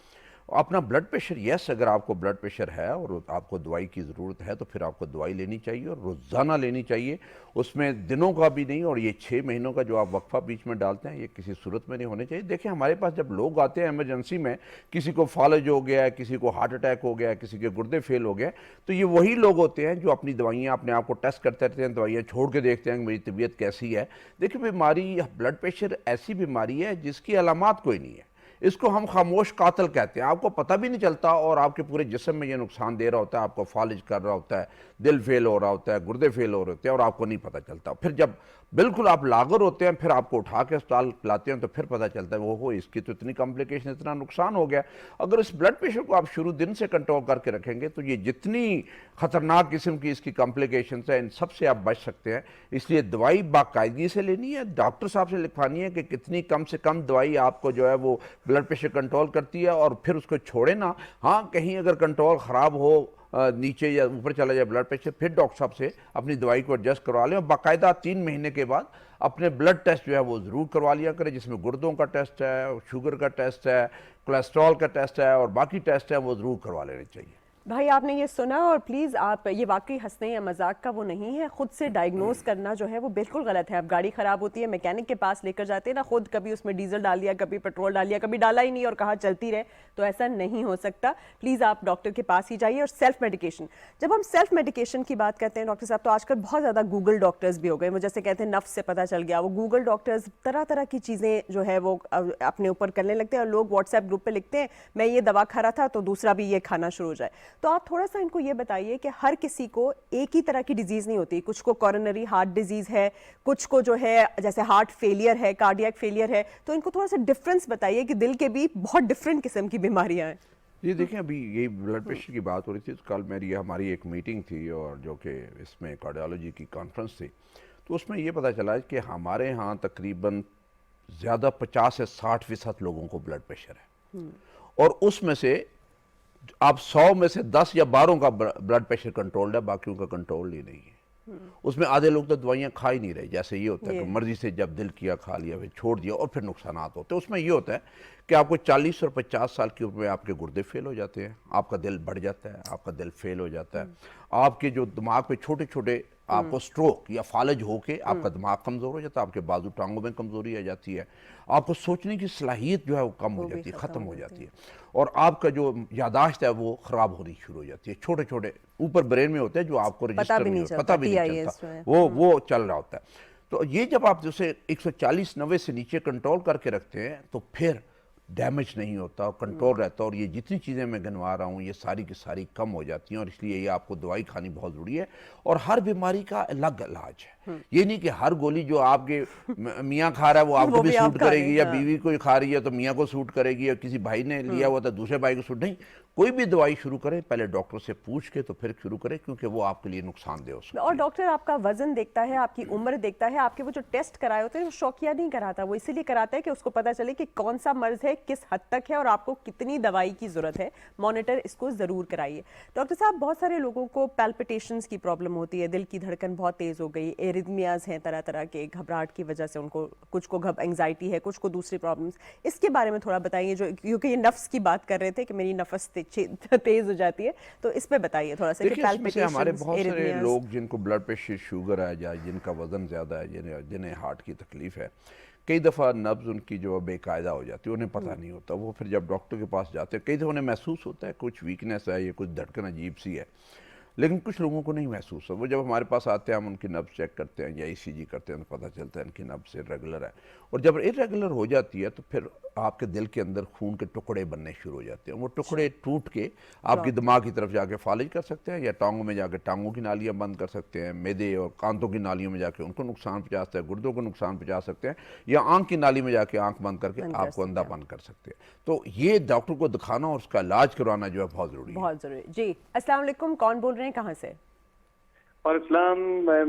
अपना ब्लड प्रेशर, यस, अगर आपको ब्लड प्रेशर है और आपको दवाई की ज़रूरत है तो फिर आपको दवाई लेनी चाहिए और रोज़ाना लेनी चाहिए। उसमें दिनों का भी नहीं और ये 6 महीनों का जो आप वक्फा बीच में डालते हैं ये किसी सूरत में नहीं होने चाहिए। देखिए, हमारे पास जब लोग आते हैं इमरजेंसी में, किसी को फॉलेज हो गया है, किसी को हार्ट अटैक हो गया है, किसी के गुर्दे फेल हो गए, तो ये वही लोग होते हैं जो अपनी दवाइयाँ अपने आप को टेस्ट करते रहते हैं, दवाइयाँ छोड़ के देखते हैं कि मेरी तबीयत कैसी है। देखिए, बीमारी ब्लड प्रेशर ऐसी बीमारी है जिसकी अलामात कोई नहीं है। इसको हम खामोश कातिल कहते हैं। आपको पता भी नहीं चलता और आपके पूरे जिस्म में ये नुकसान दे रहा होता है, आपको फालिज कर रहा होता है, दिल फेल हो रहा होता है, गुर्दे फेल हो रहे होते हैं और आपको नहीं पता चलता। फिर जब बिल्कुल आप लागर होते हैं, फिर आपको उठा के अस्पताल लाते हैं तो फिर पता चलता है वो इसकी तो इतनी कॉम्प्लिकेशन, इतना नुकसान हो गया। अगर इस ब्लड प्रेशर को आप शुरू दिन से कंट्रोल करके रखेंगे तो ये जितनी खतरनाक किस्म की इसकी कॉम्प्लिकेशन है इन सब से आप बच सकते हैं। इसलिए दवाई बाकायदगी से लेनी है, डॉक्टर साहब से लिखवानी है कि कितनी कम से कम दवाई आपको जो है वो ब्लड प्रेशर कंट्रोल करती है, और फिर उसको छोड़े ना। हाँ, कहीं अगर कंट्रोल ख़राब हो, नीचे या ऊपर चला जाए ब्लड प्रेशर, फिर डॉक्टर साहब से अपनी दवाई को एडजस्ट करवा लें, और बाकायदा 3 महीने के बाद अपने ब्लड टेस्ट जो है वो ज़रूर करवा लिया करें, जिसमें गुर्दों का टेस्ट है, शुगर का टेस्ट है, कोलेस्ट्रॉल का टेस्ट है, और बाकी टेस्ट है वो ज़रूर करवा लेने चाहिए। भाई आपने ये सुना, और प्लीज़ आप ये वाकई हंसने या मजाक का वो नहीं है, खुद से डायग्नोस करना जो है वो बिल्कुल गलत है। अब गाड़ी ख़राब होती है, मैकेनिक के पास लेकर जाते हैं ना, खुद कभी उसमें डीजल डाल दिया, कभी पेट्रोल डाल दिया, कभी डाला ही नहीं और कहा चलती रहे, तो ऐसा नहीं हो सकता। प्लीज़ आप डॉक्टर के पास ही जाइए। और सेल्फ मेडिकेशन, जब हम सेल्फ मेडिकेशन की बात करते हैं डॉक्टर साहब, तो आजकल बहुत ज़्यादा गूगल डॉक्टर्स भी हो गए, वो जैसे कहते हैं नफ्स से पता चल गया, वो गूगल डॉक्टर्स तरह तरह की चीज़ें जो है वो अपने ऊपर करने लगते हैं, और लोग व्हाट्सएप ग्रुप पर लिखते हैं मैं ये दवा खा रहा था तो दूसरा भी ये खाना शुरू हो जाए। तो आप थोड़ा सा को ये बताइए कि हर किसी को एक ही तरह की डिजीज नहीं होती, कुछ को कोरोनरी हार्ट डिजीज है, कुछ को जो है जैसे हार्ट फेलियर है, कार्डियक फेलियर है, तो इनको थोड़ा सा डिफरेंस बताइए कि दिल के भी बहुत डिफरेंट किस्म की बीमारियां हैं। जी देखिए, अभी ये ब्लड प्रेशर की बात हो रही थी, तो कल हमारी एक मीटिंग थी, और जो कि इसमें कार्डियोलॉजी की कॉन्फ्रेंस थी, तो उसमें ये पता चला कि हमारे यहाँ तकरीबन ज़्यादा 50 से 60% लोगों को ब्लड प्रेशर है, और उसमें से आप 100 में से 10 या 12 का ब्लड प्रेशर कंट्रोल्ड है, बाकियों का कंट्रोल ही नहीं है। उसमें आधे लोग तो दवाइयाँ खा ही नहीं रहे, जैसे ये होता है कि मर्जी से जब दिल किया खा लिया, फिर छोड़ दिया, और फिर नुकसानात होते हैं। उसमें ये होता है कि आपको 40 और 50 साल की उम्र में आपके गुर्दे फेल हो जाते हैं, आपका दिल बढ़ जाता है, आपका दिल फेल हो जाता है, आपके जो दिमाग पे छोटे छोटे आपको स्ट्रोक या फालज होके आपका दिमाग कमज़ोर हो जाता है, आपके बाजू टांगों में कमज़ोरी आ जाती है, आपको सोचने की सलाहियत जो है वो कम हो जाती है, ख़त्म हो जाती है, और आपका जो यादाश्त है वो ख़राब होनी शुरू हो जाती है। छोटे छोटे ऊपर ब्रेन में होते हैं जो आपको रजिस्टर नहीं होता, पता भी नहीं चलता, वो चल रहा होता है। तो ये जब आप जैसे 140-90 से नीचे कंट्रोल करके रखते हैं तो फिर डैमेज नहीं होता, कंट्रोल रहता है, और ये जितनी चीज़ें मैं गिनवा रहा हूँ ये सारी की सारी कम हो जाती हैं, और इसलिए ये आपको दवाई खानी बहुत ज़रूरी है। और हर बीमारी का अलग इलाज है, ये नहीं कि हर गोली जो आपके मियाँ खा रहा है वो आपको भी सूट करेगी, या बीवी को खा रही है तो मियाँ को सूट करेगी, या किसी भाई ने लिया हुआ तो दूसरे भाई को सूट नहीं। कोई भी दवाई शुरू करें पहले डॉक्टर से पूछ के तो फिर शुरू करें, क्योंकि वो आपके लिए नुकसानदेह हो सकता है। और डॉक्टर आपका वजन देखता है, आपकी उम्र देखता है, आपके वो जो टेस्ट कराए होते हैं वो शौकिया नहीं कराता, वो इसीलिए कराता है कि उसको पता चले कि कौन सा मर्ज है, किस हद तक है, और आपको कितनी दवाई की जरूरत है। मॉनिटर इसको जरूर कराइए। डॉक्टर साहब, बहुत सारे लोगों को पैल्पिटेशंस की प्रॉब्लम होती है, दिल की धड़कन बहुत तेज हो गई, एरिथमियाज हैं तरह तरह के, घबराहट की वजह से उनको, कुछ को एंजाइटी है, कुछ को दूसरी प्रॉब्लम्स, इसके बारे में थोड़ा बताइए, जो क्योंकि ये नफ्स की बात कर रहे थे कि मेरी नफस तेज हो जाती है, तो इस पे बताइए थोड़ा सा। देखिए, इसमें हमारे बहुत सारे लोग जिनको ब्लड प्रेशर, शुगर है, या जिनका वजन ज़्यादा है, जिन्हें हार्ट की तकलीफ है, कई दफ़ा नब्ज़ उनकी जो बेकायदा हो जाती है, उन्हें पता नहीं होता। वो फिर जब डॉक्टर के पास जाते हैं, कई दफ़ा उन्हें महसूस होता है कुछ वीकनेस है या कुछ धड़कन अजीब सी है, लेकिन कुछ लोगों को नहीं महसूस हो। वो जब हमारे पास आते हैं, हम उनकी नब्ज़ चेक करते हैं या ECG करते हैं, तो पता चलता है इनकी नब्ज़ इर्रेगुलर है। और जब इर्रेगुलर हो जाती है तो फिर आपके दिल के अंदर खून के टुकड़े बनने शुरू हो जाते हैं। वो टुकड़े टूट के आपके दिमाग की तरफ जाके फालिज कर सकते हैं, या टांगों में जाके टांगों की नालियाँ बंद कर सकते हैं, मैदे और कांतों की नालियों में जाके उनको नुकसान पहुँचा सकते हैं, गुर्दों को नुकसान पहुँचा सकते हैं, या आँख की नाली में जाके आँख बंद करके आपको अंधा बंद कर सकते हैं। तो ये डॉक्टर को दिखाना और उसका इलाज करवाना जो है बहुत ज़रूरी है। बहुत ज़रूरी। जी, अस्सलाम वालेकुम, कौन बोल रहे हैं, कहाँ से? और इस्लाम,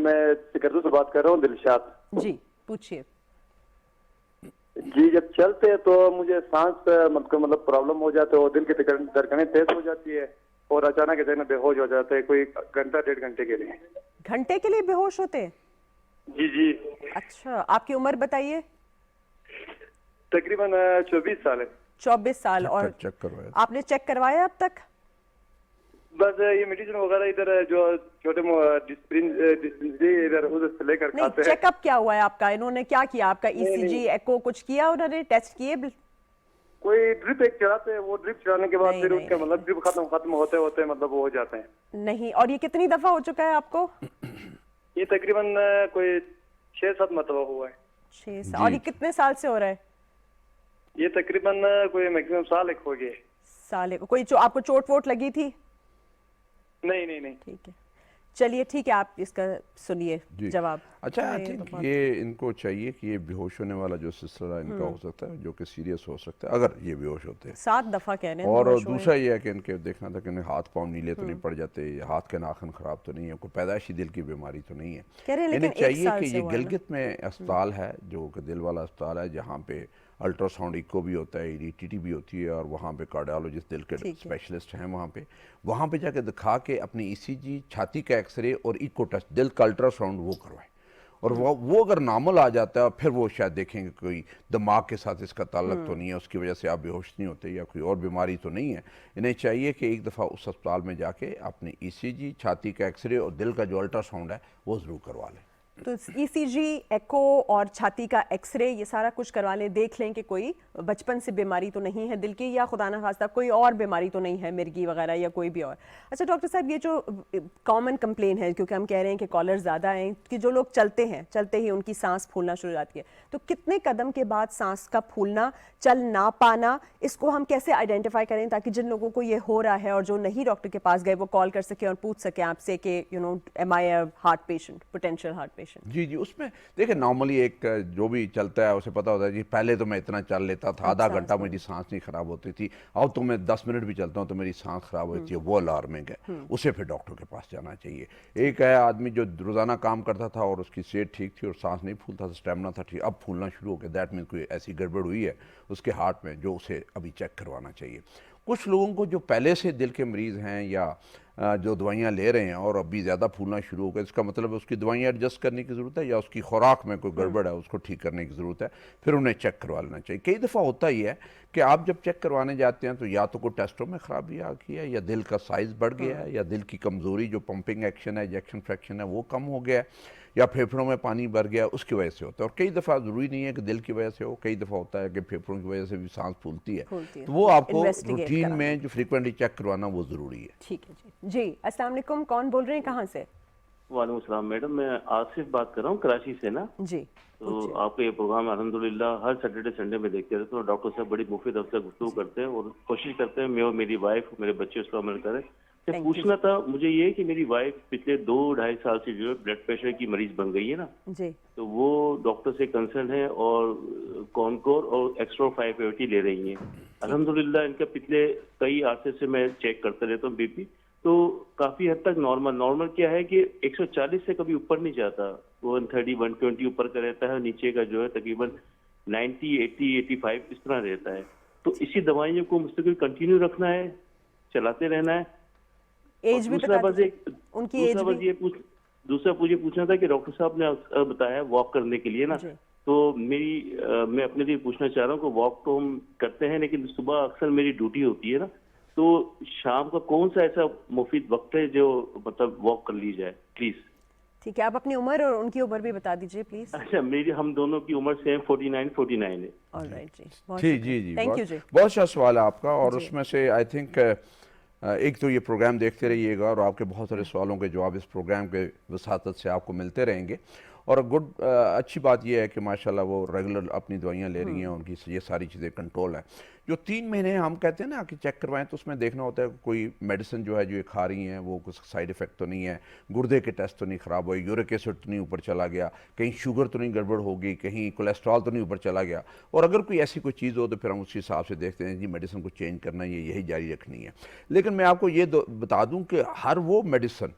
मैं सिकरदू से बात कर रहा हूँ, दिलशाद। जी पूछिए। जी, जब चलते हैं तो मुझे सांस मतलब प्रॉब्लम हो जाता है, और दिल की धड़कनें तेज हो जाती है, और अचानक ऐसे में बेहोश हो जाते हैं, कोई घंटा 1.5 घंटे के लिए। घंटे के लिए बेहोश होते हैं? जी जी। अच्छा, आपकी उम्र बताइए। तकरीबन 24 साल है। 24 साल। और चेक करवाया? आपने चेक करवाया अब तक? बस ये मेडिसिन वगैरह इधर जो छोटे डिस्पेंसरी इधर उधर से लेकर खाते हैं। चेकअप क्या हुआ है आपका? इन्होंने क्या किया आपका? ECG, एको कुछ किया उन्होंने? टेस्ट किए? कोई ड्रिप एक चलाते हैं, वो ड्रिप चलाने के बाद फिर उसका मतलब ड्रिप खत्म होते होते मतलब वो हो जाते हैं। नहीं। और ये कितनी दफा हो चुका है आपको? ये तकरीबन कोई 6-7 मरतबा हुआ है। 6 साल। और ये कितने साल से हो रहा है? ये तकरीबन कोई मैक्सिमम साल एक हो गया। साल एक। कोई आपको चोट वोट लगी थी? नहीं। ठीक है, चलिए ठीक है, आप इसका सुनिए जी। जवाब। अच्छा, आई ये थिंक तो बहुत- ये इनको चाहिए कि ये बेहोश होने वाला जो सिलसिला इनका हो सकता है, जो कि सीरियस हो सकता है अगर ये बेहोश होते हैं। 7 दफा कह रहे हैं और बेहोश हुए। दूसरा ये है कि इनके देखना था कि इन्हें हाथ पाँव नीले तो नहीं पड़ जाते, हाथ के नाखून खराब तो नहीं है, कोई पैदाइशी दिल की बीमारी तो नहीं है। कह रहे हैं लेकिन इन्हें 1 चाहिए साल कि से ये हुआ है ना। गिलगित में अस्पताल है जो कि दिल वाला अस्पताल है, जहाँ पे अल्ट्रासाउंड इको भी होता है, ईटीटी भी होती है, और वहाँ पे कार्डियोलॉजिस्ट दिल के ठीक है। स्पेशलिस्ट हैं वहाँ पे जाके दिखा के अपनी ईसीजी, छाती का एक्सरे और इको टेस्ट, दिल का अल्ट्रासाउंड वो करवाएं। और वो अगर नॉर्मल आ जाता है फिर वो शायद देखेंगे कोई दिमाग के साथ इसका ताल्लुक तो नहीं है, उसकी वजह से आप बेहोश नहीं होते या कोई और बीमारी तो नहीं है। इन्हें चाहिए कि एक दफ़ा उस अस्पताल में जाके अपनी ईसीजी, छाती का एक्सरे और दिल का जो अल्ट्रासाउंड है वो ज़रूर करवा लें। तो ईसीजी, एको और छाती का एक्सरे ये सारा कुछ करवा लें, देख लें कि कोई बचपन से बीमारी तो नहीं है दिल की, या खुदा न खास्ता कोई और बीमारी तो नहीं है, मिर्गी वगैरह या कोई भी और। अच्छा डॉक्टर साहब, ये जो कॉमन कंप्लेन है, क्योंकि हम कह रहे हैं कि कॉलर ज़्यादा हैं, कि जो लोग चलते हैं, चलते ही उनकी सांस फूलना शुरू हो जाती है, तो कितने कदम के बाद सांस का फूलना, चल ना पाना, इसको हम कैसे आइडेंटिफाई करें ताकि जिन लोगों को ये हो रहा है और जो नहीं डॉक्टर के पास गए वो कॉल कर सके और पूछ सके आपसे कि am I a heart patient, potential heart patient. जी जी, उसमें देखिए नॉर्मली एक जो भी चलता है उसे पता होता है जी, पहले तो मैं इतना चल लेता था, आधा घंटा मेरी सांस नहीं खराब होती थी, अब तो मैं 10 मिनट भी चलता हूँ तो मेरी सांस खराब होती है, वो अलार्मिंग है, उसे फिर डॉक्टर के पास जाना चाहिए। एक है आदमी जो रोजाना काम करता था और उसकी सेहत ठीक थी और सांस नहीं फूलता था, स्टेमिना था ठीक, अब फूलना शुरू हो गया, दैट मीन कोई ऐसी गड़बड़ हुई है उसके हार्ट में जो उसे अभी चेक करवाना चाहिए। कुछ लोगों को जो पहले से दिल के मरीज़ हैं या जो दवाइयाँ ले रहे हैं और अभी ज़्यादा फूलना शुरू हो गया, इसका मतलब उसकी दवाइयाँ एडजस्ट करने की ज़रूरत है या उसकी खुराक में कोई गड़बड़ है उसको ठीक करने की ज़रूरत है, फिर उन्हें चेक करवा लेना चाहिए। कई दफ़ा होता ही है कि आप जब चेक करवाने जाते हैं तो या तो कोई टेस्टों में ख़राबी आ गई है, या दिल का साइज़ बढ़ गया है, या दिल की कमज़ोरी जो पंपिंग एक्शन है, इजेक्शन फ्रैक्शन है वो कम हो गया है, या फेफड़ों में पानी भर गया, उसकी वजह से होता है। और कई दफ़ा ज़रूरी नहीं है कि दिल की वजह से हो, कई दफ़ा होता है कि फेफड़ों की वजह से भी सांस फूलती है, तो वो आपको Investigate रूटीन कराना। में जो फ्रीक्वेंटली चेक करवाना वो ज़रूरी है। ठीक है जी। जी अस्सलाम वालेकुम, कौन बोल रहे हैं, कहाँ से? वालेकुम सलाम मैडम, मैं आसिफ बात कर रहा हूँ कराची से ना। जी तो आपका ये प्रोग्राम अल्हम्दुलिल्लाह हर सैटरडे संडे में देखते रहते हैं, डॉक्टर साहब बड़ी मुफीद अफसर गुफ्तगू करते हैं और कोशिश करते हैं मैं और मेरी वाइफ, मेरे बच्चे उस पर अमल करें। तो Thank you. पूछना था मुझे ये कि मेरी वाइफ पिछले 2-2.5 साल से जो है ब्लड प्रेशर की मरीज बन गई है ना, जी तो वो डॉक्टर से कंसर्न है और कॉनकोर और एक्स्ट्रा 580 ले रही हैं। अल्हम्दुलिल्लाह इनका पिछले कई अरसे से मैं चेक करते रहता हूँ बीपी, तो काफी हद तक नॉर्मल क्या है कि 140 से कभी ऊपर नहीं जाता, 130 120 ऊपर का रहता है, नीचे का जो है तकरीबन 90 80 85 इस तरह रहता है। तो इसी दवाइयों को मुस्तकिल कंटिन्यू रखना है, चलाते रहना है। एज भी दूसरा बता बस दीजिए, उनकी एज भी। दूसरा मुझे पूछना था कि डॉक्टर साहब ने बताया वॉक करने के लिए ना, जी। तो मैं अपने लिए पूछना चाह रहा हूँ कि वॉक तो हम करते हैं लेकिन सुबह अक्सर मेरी ड्यूटी होती है ना, तो शाम का कौन सा ऐसा मुफीद वक्त है जो मतलब वॉक कर ली जाए प्लीज। ठीक है, आप अपनी उम्र और उनकी उम्र भी बता दीजिए प्लीज। अच्छा, मेरी हम दोनों की उम्र सेम 49 है। ऑलराइट जी, बहुत जी शुक्रिया। जी जी, थैंक यू जी। बहुत अच्छा सवाल है आपका। और जी। उसमें से आई थिंक एक तो ये प्रोग्राम देखते रहिएगा और आपके बहुत सारे सवालों के जवाब इस प्रोग्राम के वसातत से आपको मिलते रहेंगे। और अच्छी बात यह है कि माशाल्लाह वो रेगुलर अपनी दवाइयाँ ले रही हैं, उनकी ये सारी चीज़ें कंट्रोल है। जो 3 महीने हम कहते हैं ना कि चेक करवाएं, तो उसमें देखना होता है कोई मेडिसिन जो है जो ये खा रही हैं वो कुछ साइड इफ़ेक्ट तो नहीं है, गुर्दे के टेस्ट तो नहीं ख़राब हुए, यूरिक एसिड तो नहीं ऊपर चला गया, कहीं शुगर तो नहीं गड़बड़ होगी, कहीं कोलेस्ट्रॉल तो नहीं ऊपर चला गया। और अगर कोई ऐसी कोई चीज़ हो तो फिर हम उसी हिसाब से देखते हैं जी मेडिसिन को चेंज करना है, यही जारी रखनी है। लेकिन मैं आपको ये बता दूँ कि हर वो मेडिसिन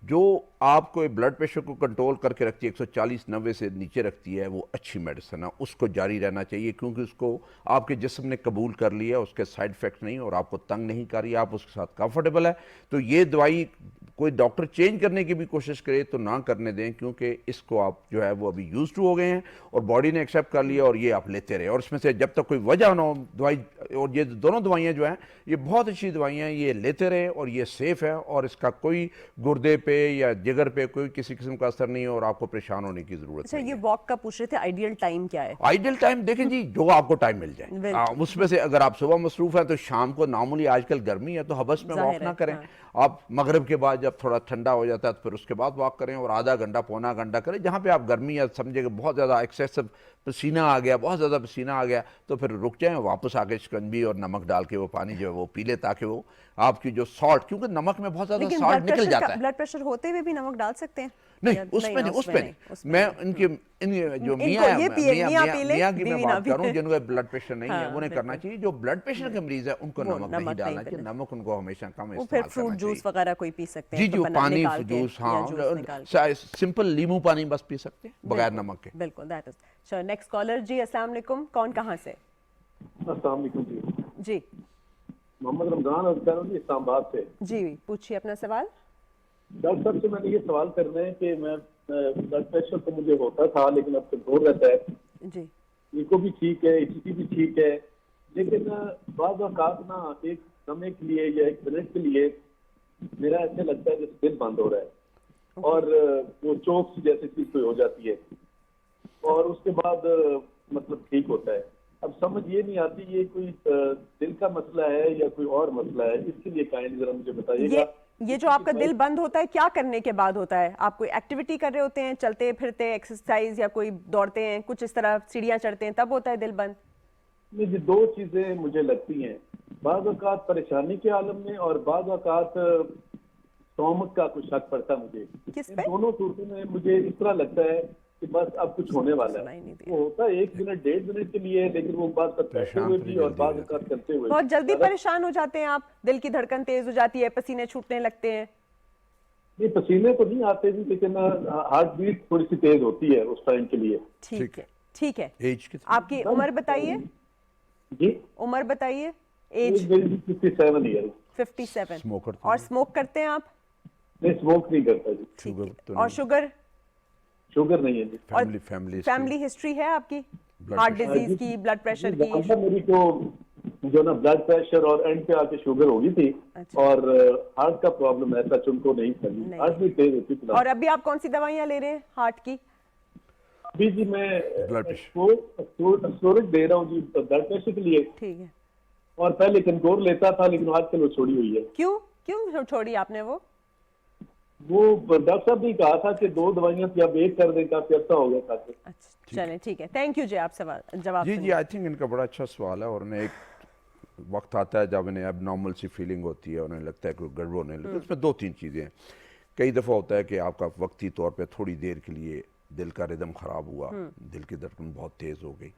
जो आपको ब्लड प्रेशर को कंट्रोल करके रखती है, 140-90 से नीचे रखती है, वो अच्छी मेडिसिन है, उसको जारी रहना चाहिए, क्योंकि उसको आपके जिस्म ने कबूल कर लिया, उसके साइड इफ़ेक्ट नहीं और आपको तंग नहीं कर रही, आप उसके साथ कंफर्टेबल है। तो ये दवाई कोई डॉक्टर चेंज करने की भी कोशिश करे तो ना करने दें, क्योंकि इसको आप जो है वो अभी यूज टू हो गए हैं और बॉडी ने एक्सेप्ट कर लिया और ये आप लेते रहे। और इसमें से जब तक कोई वजह ना हो दवाई, और ये दोनों दवाइयाँ जो हैं ये बहुत अच्छी दवाइयाँ हैं, ये लेते रहे और ये सेफ़ है और इसका कोई गुर्दे पे या जिगर पे कोई किसी किस्म का असर नहीं है और आपको परेशान होने की जरूरत अच्छा, नहीं ये है। वॉक का पूछ रहे थे, आइडियल टाइम क्या है? आइडियल टाइम देखें जी, जो आपको टाइम मिल जाए। बिल्कुल। उसमें से अगर आप सुबह मसरूफ हैं तो शाम को, नॉर्मली आजकल गर्मी है तो हबस में जाहिर वॉक ना है, करें। हाँ। आप मगरिब के बाद जब थोड़ा ठंडा हो जाता है तो फिर उसके बाद वॉक करें और आधा घंटा पौना घंटा करें, जहाँ पे आप गर्मी या समझे कि बहुत ज़्यादा एक्सेसिव पसीना आ गया, बहुत ज़्यादा पसीना आ गया, तो फिर रुक जाएं, वापस आके शिकंजी और नमक डाल के वो पानी जो है वो पी ले, ताकि वो आपकी जो सॉल्ट, क्योंकि नमक में बहुत ज़्यादा लेकिन सॉल्ट निकल जाता है। ब्लड प्रेशर होते हुए भी नमक डाल सकते हैं? नहीं, या उसमें नहीं, उसमें उसमें नहीं, नहीं। मैं इनके जो मियाँ ये पिए, मियाँ पी ले, मियाँ की मैं बीवी ना बात पी कर रहा हूँ, ले। जिनको ब्लड प्रेशर नहीं है, हाँ, उन्हें करना बिल्कुल। चाहिए। जो ब्लड प्रेशर के मरीज है उनको वो नमक नहीं नमक डालना नहीं चाहिए, पीना। नमक उनको हमेशा कम वो इस्तेमाल फिर करना फ्रूट जूस चाहिए। वगैरह कोई पी सकते हैं? जी जी, वो पानी, निकाल के, जूस, या जूस निकाल के। हाँ, सिंपल नींबू पानी बस पी सकते हैं बगैर बिल्कुल, नमक के। बिल्कुल, दैट इज। चलो नेक्स्ट कॉलर जी, अस्सलाम वालेकुम, कौन कहाँ से? अस्सलाम वालेकुम जी, जी मोहम्मद रमजान और कह रहा हूँ इस्लामाबाद से। जी, पूछिए अपना सवाल। डॉक्टर साहब से मैंने ये सवाल करना है कि मैं ब्लड प्रेशर तो मुझे होता था लेकिन अब कंट्रोल रहता है, जी इको भी ठीक है, एचटी भी ठीक है, लेकिन बाद औकात ना एक समय के लिए या एक मिनट के लिए मेरा ऐसे लगता है जैसे दिल बंद हो रहा है और वो चोक सी जैसी चीज कोई हो जाती है और उसके बाद मतलब ठीक होता है। अब समझ ये नहीं आती ये कोई दिल का मसला है या कोई और मसला है, इसके लिए काइंडली जरा मुझे बताइएगा। ये जो आपका दिल बंद होता है, क्या करने के बाद होता है? आप कोई एक्टिविटी कर रहे होते हैं, चलते फिरते, एक्सरसाइज, या कोई दौड़ते हैं, कुछ इस तरह सीढ़ियाँ चढ़ते हैं, तब होता है दिल बंद? नहीं, ये दो चीजें मुझे लगती हैं, बाज़ औक़ात परेशानी के आलम में और बाज़ औक़ात तोहमत का कुछ शक पड़ता है मुझे। किस इन पे? दोनों सूरतों में मुझे इस तरह लगता है कि बस अब कुछ होने वाला सुनाई है। नहीं दिया। वो होता है 1 मिनट 1.5 मिनट के लिए, लेकिन वो बात करते परेशान हुए तो भी जल्दी और बाज़ हो औक़ात करते हुए बहुत जल्दी ज़्यादा- परेशान हो जाते हैं आप? दिल की धड़कन तेज हो जाती है, पसीने छूटने लगते हैं? नहीं, पसीने तो नहीं आते भी, लेकिन हार्ट बीट थोड़ी सी तेज होती है उस टाइम के लिए। ठीक है, ठीक है। एज कितनी? आपकी उम्र बताइए, जी, उम्र बताइए। As 57 year. 57। स्मोकर तो और नहीं? स्मोक करते हैं आप? नहीं, स्मोक नहीं करता जी, ठीक शुगर है। तो और नहीं? शुगर? शुगर नहीं है जी। फैमिली हिस्ट्री है आपकी Blood हार्ट pressure। डिजीज की, ब्लड प्रेशर की? ज़्यादा मेरी तो जो ना ब्लड प्रेशर और एंड पे आके शुगर हो गई थी अच्छा। और हार्ट का प्रॉब्लम ऐसा उनको नहीं था, नहीं। हार्ट भी तेज होती थी। और अभी आप कौन सी दवाइयाँ ले रहे हैं हार्ट की? अभी जी मैं Blood pressure। स्टोरेज दे रहा हूँ जी ब्लड प्रेशर के लिए, ठीक है। और पहले कंट्रोल लेता था लेकिन आजकल वो छोड़ी हुई है। क्यों क्यों छोड़ी आपने वो? वो डॉक्टर साहब ने कहा था कि 2 दवाइयाँ थी, अब एक कर दें, काफी अच्छा हो गया था। अच्छा चलें, ठीक है, थैंक यू जी। आप सवाल जवाब जी जी, सुनिए। आई थिंक इनका बड़ा अच्छा सवाल है। और उन्हें एक वक्त आता है जब इन्हें अब नॉर्मल सी फीलिंग होती है, उन्हें लगता है कि गड़बड़ होने लगती है। उसमें 2-3 चीज़ें हैं। कई दफ़ा होता है कि आपका वक्ती तौर पे थोड़ी देर के लिए दिल का रिदम ख़राब हुआ, दिल की धड़कन बहुत तेज़ हो गई,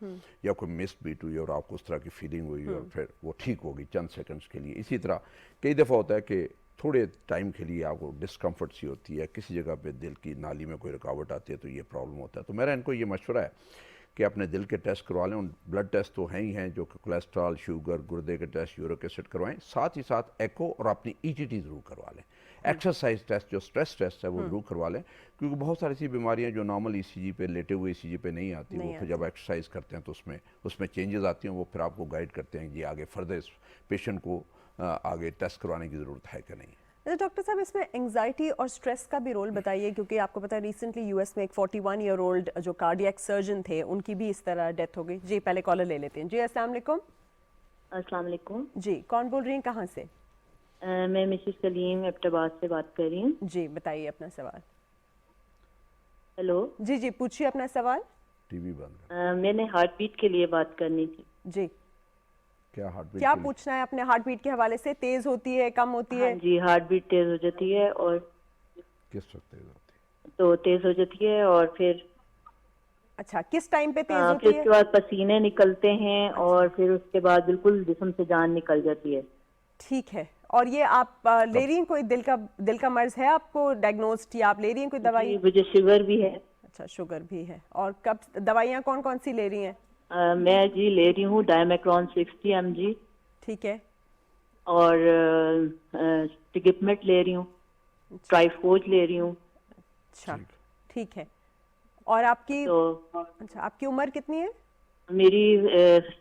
या कोई मिस बीट हुई और आपको उस तरह की फीलिंग हुई और फिर वो ठीक हो गई चंद सेकंड्स के लिए। इसी तरह कई दफ़ा होता है कि थोड़े टाइम के लिए आपको डिस्कम्फर्ट सी होती है, किसी जगह पे दिल की नाली में कोई रुकावट आती है, तो ये प्रॉब्लम होता है। तो मेरा इनको ये मशवरा है कि अपने दिल के टेस्ट करवा लें। उन ब्लड टेस्ट तो हैं ही हैं, जो कि कोलेस्ट्रॉल, शुगर, गुर्दे के टेस्ट, यूरिक एसिड करवाएं, साथ ही साथ एको और अपनी ईटीटी ज़रूर करवा लें। एक्सरसाइज टेस्ट, जो स्ट्रेस टेस्ट है, वो ज़रूर करवा लें, क्योंकि बहुत सारी ऐसी बीमारियां जो नॉर्मल ईसीजी पे, लेटे हुए ईसीजी पे नहीं आती, वो फिर जब एक्सरसाइज करते हैं तो उसमें चेंजेस आती हैं। वो फिर आपको गाइड करते हैं कि आगे फर्दर इस पेशेंट को आगे टेस्ट करवाने की ज़रूरत है कि नहीं। डॉक्टर साहब, इसमें एंजाइटी और स्ट्रेस का भी रोल बताइए, क्योंकि आपको पता है रिसेंटली यूएस में एक 41 ईयर ओल्ड जो कार्डियक सर्जन थे, उनकी भी इस तरह डेथ हो गई। जी, पहले कॉलर ले लेते हैं। जी, अस्सलाम वालेकुम। अस्सलाम वालेकुम। जी, कौन बोल रही हैं, कहाँ से? मैं मिसेस कलीम एबटाबाद से बात कर रही हूँ। जी, बताइए अपना सवाल। हेलो। जी जी, पूछिए अपना सवाल। टीवी बंद। मैंने हार्ट बीट के लिए बात करनी थी। जी, क्या हार्ट बीट क्या पूछना है अपने हार्ट बीट के हवाले से? तेज होती है, कम होती है? हाँ जी, हार्ट बीट तेज हो जाती है और किस वक्त तेज होती है? तो तेज हो जाती है और फिर अच्छा, किस टाइम पे तेज फिर होती उसके है? बाद पसीने निकलते हैं और फिर उसके बाद बिल्कुल जिस्म से जान निकल जाती है। ठीक है। और ये आप ले रही हैं, कोई दिल का मर्ज है आपको डायग्नोस्ड, या आप ले रही हैं कोई दवाई? मुझे शुगर भी है। अच्छा, शुगर भी है। और कब दवाइयाँ कौन कौन सी ले रही हैं? मैं जी ले रही हूँ डायमेक्रॉन 60 mg। ठीक है। और टिगिपमेट ले रही हूँ, ट्राइफोज ले रही हूँ। अच्छा, ठीक है। और आपकी अच्छा, आपकी उम्र कितनी है? मेरी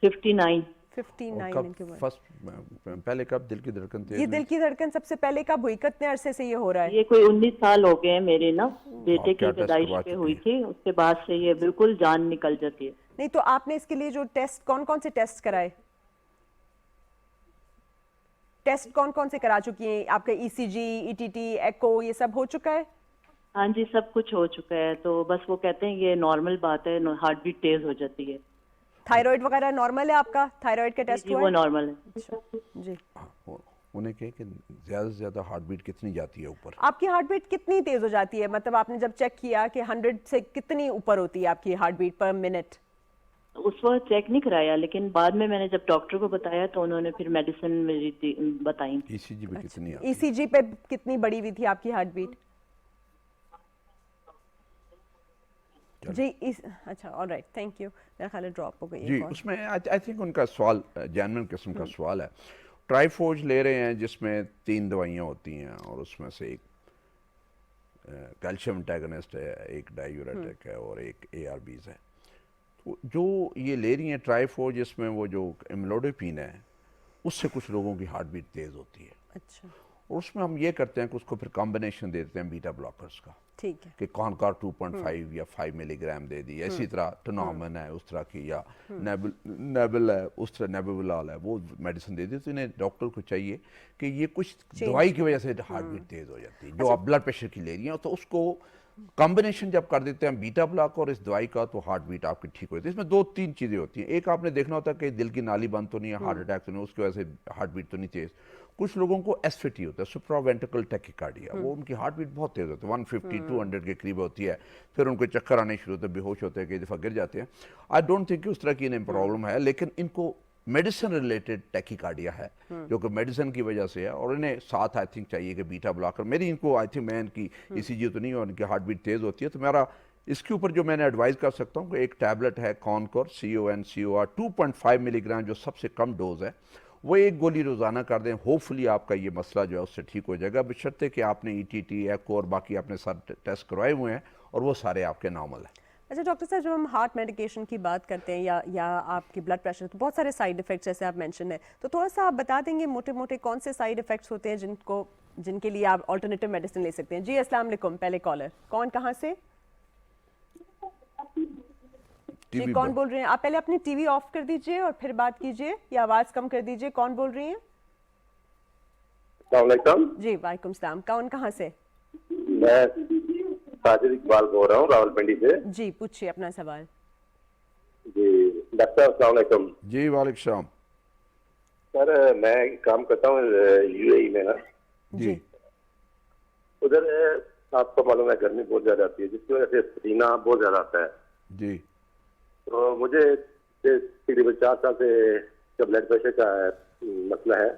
59। 59 की उम्र। फर्स्ट पहले कब दिल की धड़कन तेज ये हुई? दिल की धड़कन सबसे पहले कब हुई? कितने अरसे से ये हो रहा है? ये कोई 19 साल हो गए हैं मेरे ना, बेटे की क्या टेस्ट पैदाइश करवा पे चुकी हुई हैं? थी, उसके बाद से ये बिल्कुल जान निकल जाती है। नहीं, तो आपने इसके लिए जो टेस्ट, कौन कौन से टेस्ट कराए? टेस्ट कौन कौन से करा चुकी हैं? आपका ईसीजी, ईटीटी, एको, ये सब हो चुका है? हाँ जी, सब कुछ हो चुका है, तो बस वो कहते हैं ये नॉर्मल बात है, हार्ट बीट तेज हो जाती है। थायराइड वगैरह नॉर्मल है आपका? थायराइड का जी टेस्ट जी, हुआ वो है? नॉर्मल है। अच्छा, जी। उन्हें कहे कि ज़्यादा से ज़्यादा हार्ट बीट कितनी जाती है ऊपर? आपकी हार्ट बीट कितनी तेज हो जाती है? मतलब आपने जब चेक किया कि 100 से कितनी ऊपर होती है आपकी हार्ट बीट पर मिनट? उस वक्त चेक नहीं कराया, लेकिन बाद में मैंने जब डॉक्टर को बताया तो उन्होंने फिर मेडिसिन मेरी बताई। ईसीजी पे कितनी आती है? ईसीजी पे कितनी बढ़ी हुई थी आपकी हार्ट बीट? जी अच्छा, ऑलराइट, थैंक यू। मेरा ख्याल है ड्रॉप हो गई जी, है कॉल। उसमें आई थिंक उनका सवाल जेन्युइन किस्म का सवाल है। ट्राइफोज ले रहे हैं जिसमें 3 दवाइयाँ होती हैं और उसमें से एक कैल्शियम एंटागोनिस्ट है, एक डायूरेटिक है और एक एआरबीज है। तो जो ये ले रही हैं ट्राइफोज, इसमें वो जो इमलोडिपिन है उससे कुछ लोगों की हार्ट बीट तेज़ होती है। अच्छा, और उसमें हम ये करते हैं कि उसको फिर कॉम्बिनेशन देते हैं बीटा ब्लॉकर्स का, ठीक है। कि कॉनकार 2.5 या 5 मिलीग्राम दे दी, इसी तरह टोनॉमन है उस तरह की, या नेबल है उस तरह, नेबुलाल है वो मेडिसिन दे दी। तो इन्हें डॉक्टर को चाहिए कि ये कुछ दवाई की वजह से हार्ट बीट तेज़ हो जाती है जो आप ब्लड प्रेशर की ले रही हैं, तो उसको कॉम्बिनेशन जब कर देते हैं बीटा ब्लॉक और इस दवाई का, तो हार्ट बीट आपकी ठीक हो जाती है। इसमें 2-3 चीज़ें होती हैं। एक आपने देखना होता है कि दिल की नाली बंद तो नहीं है, हार्ट अटैक तो नहीं, उसकी वजह से हार्ट बीट तो नहीं तेज़। कुछ लोगों को एसफीटी होता है, सुप्रावेंट्रिकल टैकिकार्डिया, वो उनकी हार्ट बीट बहुत तेज़ होती है, 150-200 के करीब होती है। फिर उनको चक्कर आने शुरू होते हैं, बेहोश होते हैं, कई दफ़ा गिर जाते हैं। आई डोंट थिंक कि उस तरह की इन्हें प्रॉब्लम है, लेकिन इनको मेडिसिन रिलेटेड टैकिकार्डिया है जो कि मेडिसिन की वजह से है, और इन्हें साथ आई थिंक चाहिए कि बीटा ब्लॉकर। मेरी इनको आई थिंक मैं इनकी ईसीजी तो नहीं, और इनकी हार्ट बीट तेज़ होती है, तो मेरा इसके ऊपर जो मैंने एडवाइस कर सकता हूँ कि एक टैबलेट है कॉनकोर CONCOR 2.5 मिलीग्राम, जो सबसे कम डोज है, वो एक गोली रोज़ाना कर दें। होपफुली आपका ये मसला जो है उससे ठीक हो जाएगा, बशर्ते कि आपने ETT, एको और बाकी आपने सारे टेस्ट करवाए हुए हैं और वो सारे आपके नॉर्मल हैं। अच्छा डॉक्टर साहब, जब हम हार्ट मेडिकेशन की बात करते हैं या आपकी ब्लड प्रेशर, तो बहुत सारे साइड इफ़ेक्ट्स जैसे आप मेंशन है, तो थोड़ा सा आप बता देंगे मोटे मोटे कौन से साइड इफ़ेक्ट्स होते हैं जिनके लिए आप ऑल्टरनेटिव मेडिसिन ले सकते हैं? जी अस्सलाम वालेकुम। पहले कॉलर कौन, कहाँ से? जी, कौन बोल रहे हैं? आप पहले अपनी टीवी ऑफ कर दीजिए और फिर बात कीजिए, या आवाज़ कम कर दीजिए। कौन बोल रही हैं? जी वालेकुम सलाम। कौन, कहाँ से? मैं साजिद इकबाल बोल रहा हूँ रावलपिंडी से। जी पूछिए अपना सवाल। जी डॉक्टर अस्सलाम वालेकुम। जी वालेकुम सलाम। सर मैं काम करता हूँ UAE में ना। जी। उधर आपको मालूम है गर्मी बहुत ज्यादा आती है, जिसकी वजह से पसीना बहुत ज्यादा आता है। जी। तो मुझे तकरीबन 4 साल से जो ब्लड प्रेशर का मसला है,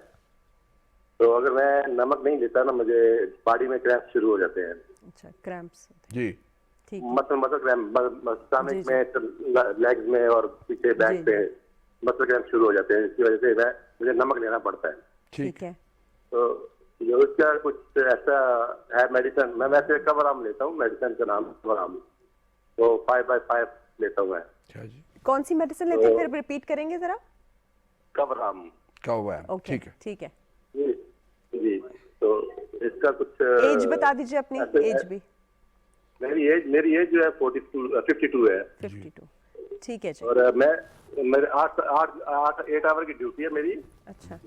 तो अगर मैं नमक नहीं लेता ना, मुझे बॉडी में क्रैम्प शुरू हो जाते हैं। अच्छा, क्रैम्प्स। जी। ठीक। मसल क्रैम्प स्टमक में, लेग्स में और पीछे बैक पे मसल क्रैम्प शुरू हो जाते हैं, इसकी वजह से मुझे नमक लेना पड़ता है। ठीक है। तो ये उसका कुछ ऐसा है मेडिसिन? मैं वैसे कवराम लेता हूँ, मेडिसिन का नाम कवराम, तो 5/5 लेता हूँ मैं। अच्छा जी। कौन सी मेडिसिन लेते हैं, फिर रिपीट करेंगे जरा? कवराम। कवराम, ठीक है। ठीक है जी। तो इसका कुछ एज बता दीजिए अपनी, एज भी। मेरी एज जो है 52 है। 52, ठीक है जी। और मेरे 8 आवर की ड्यूटी है मेरी। अच्छा।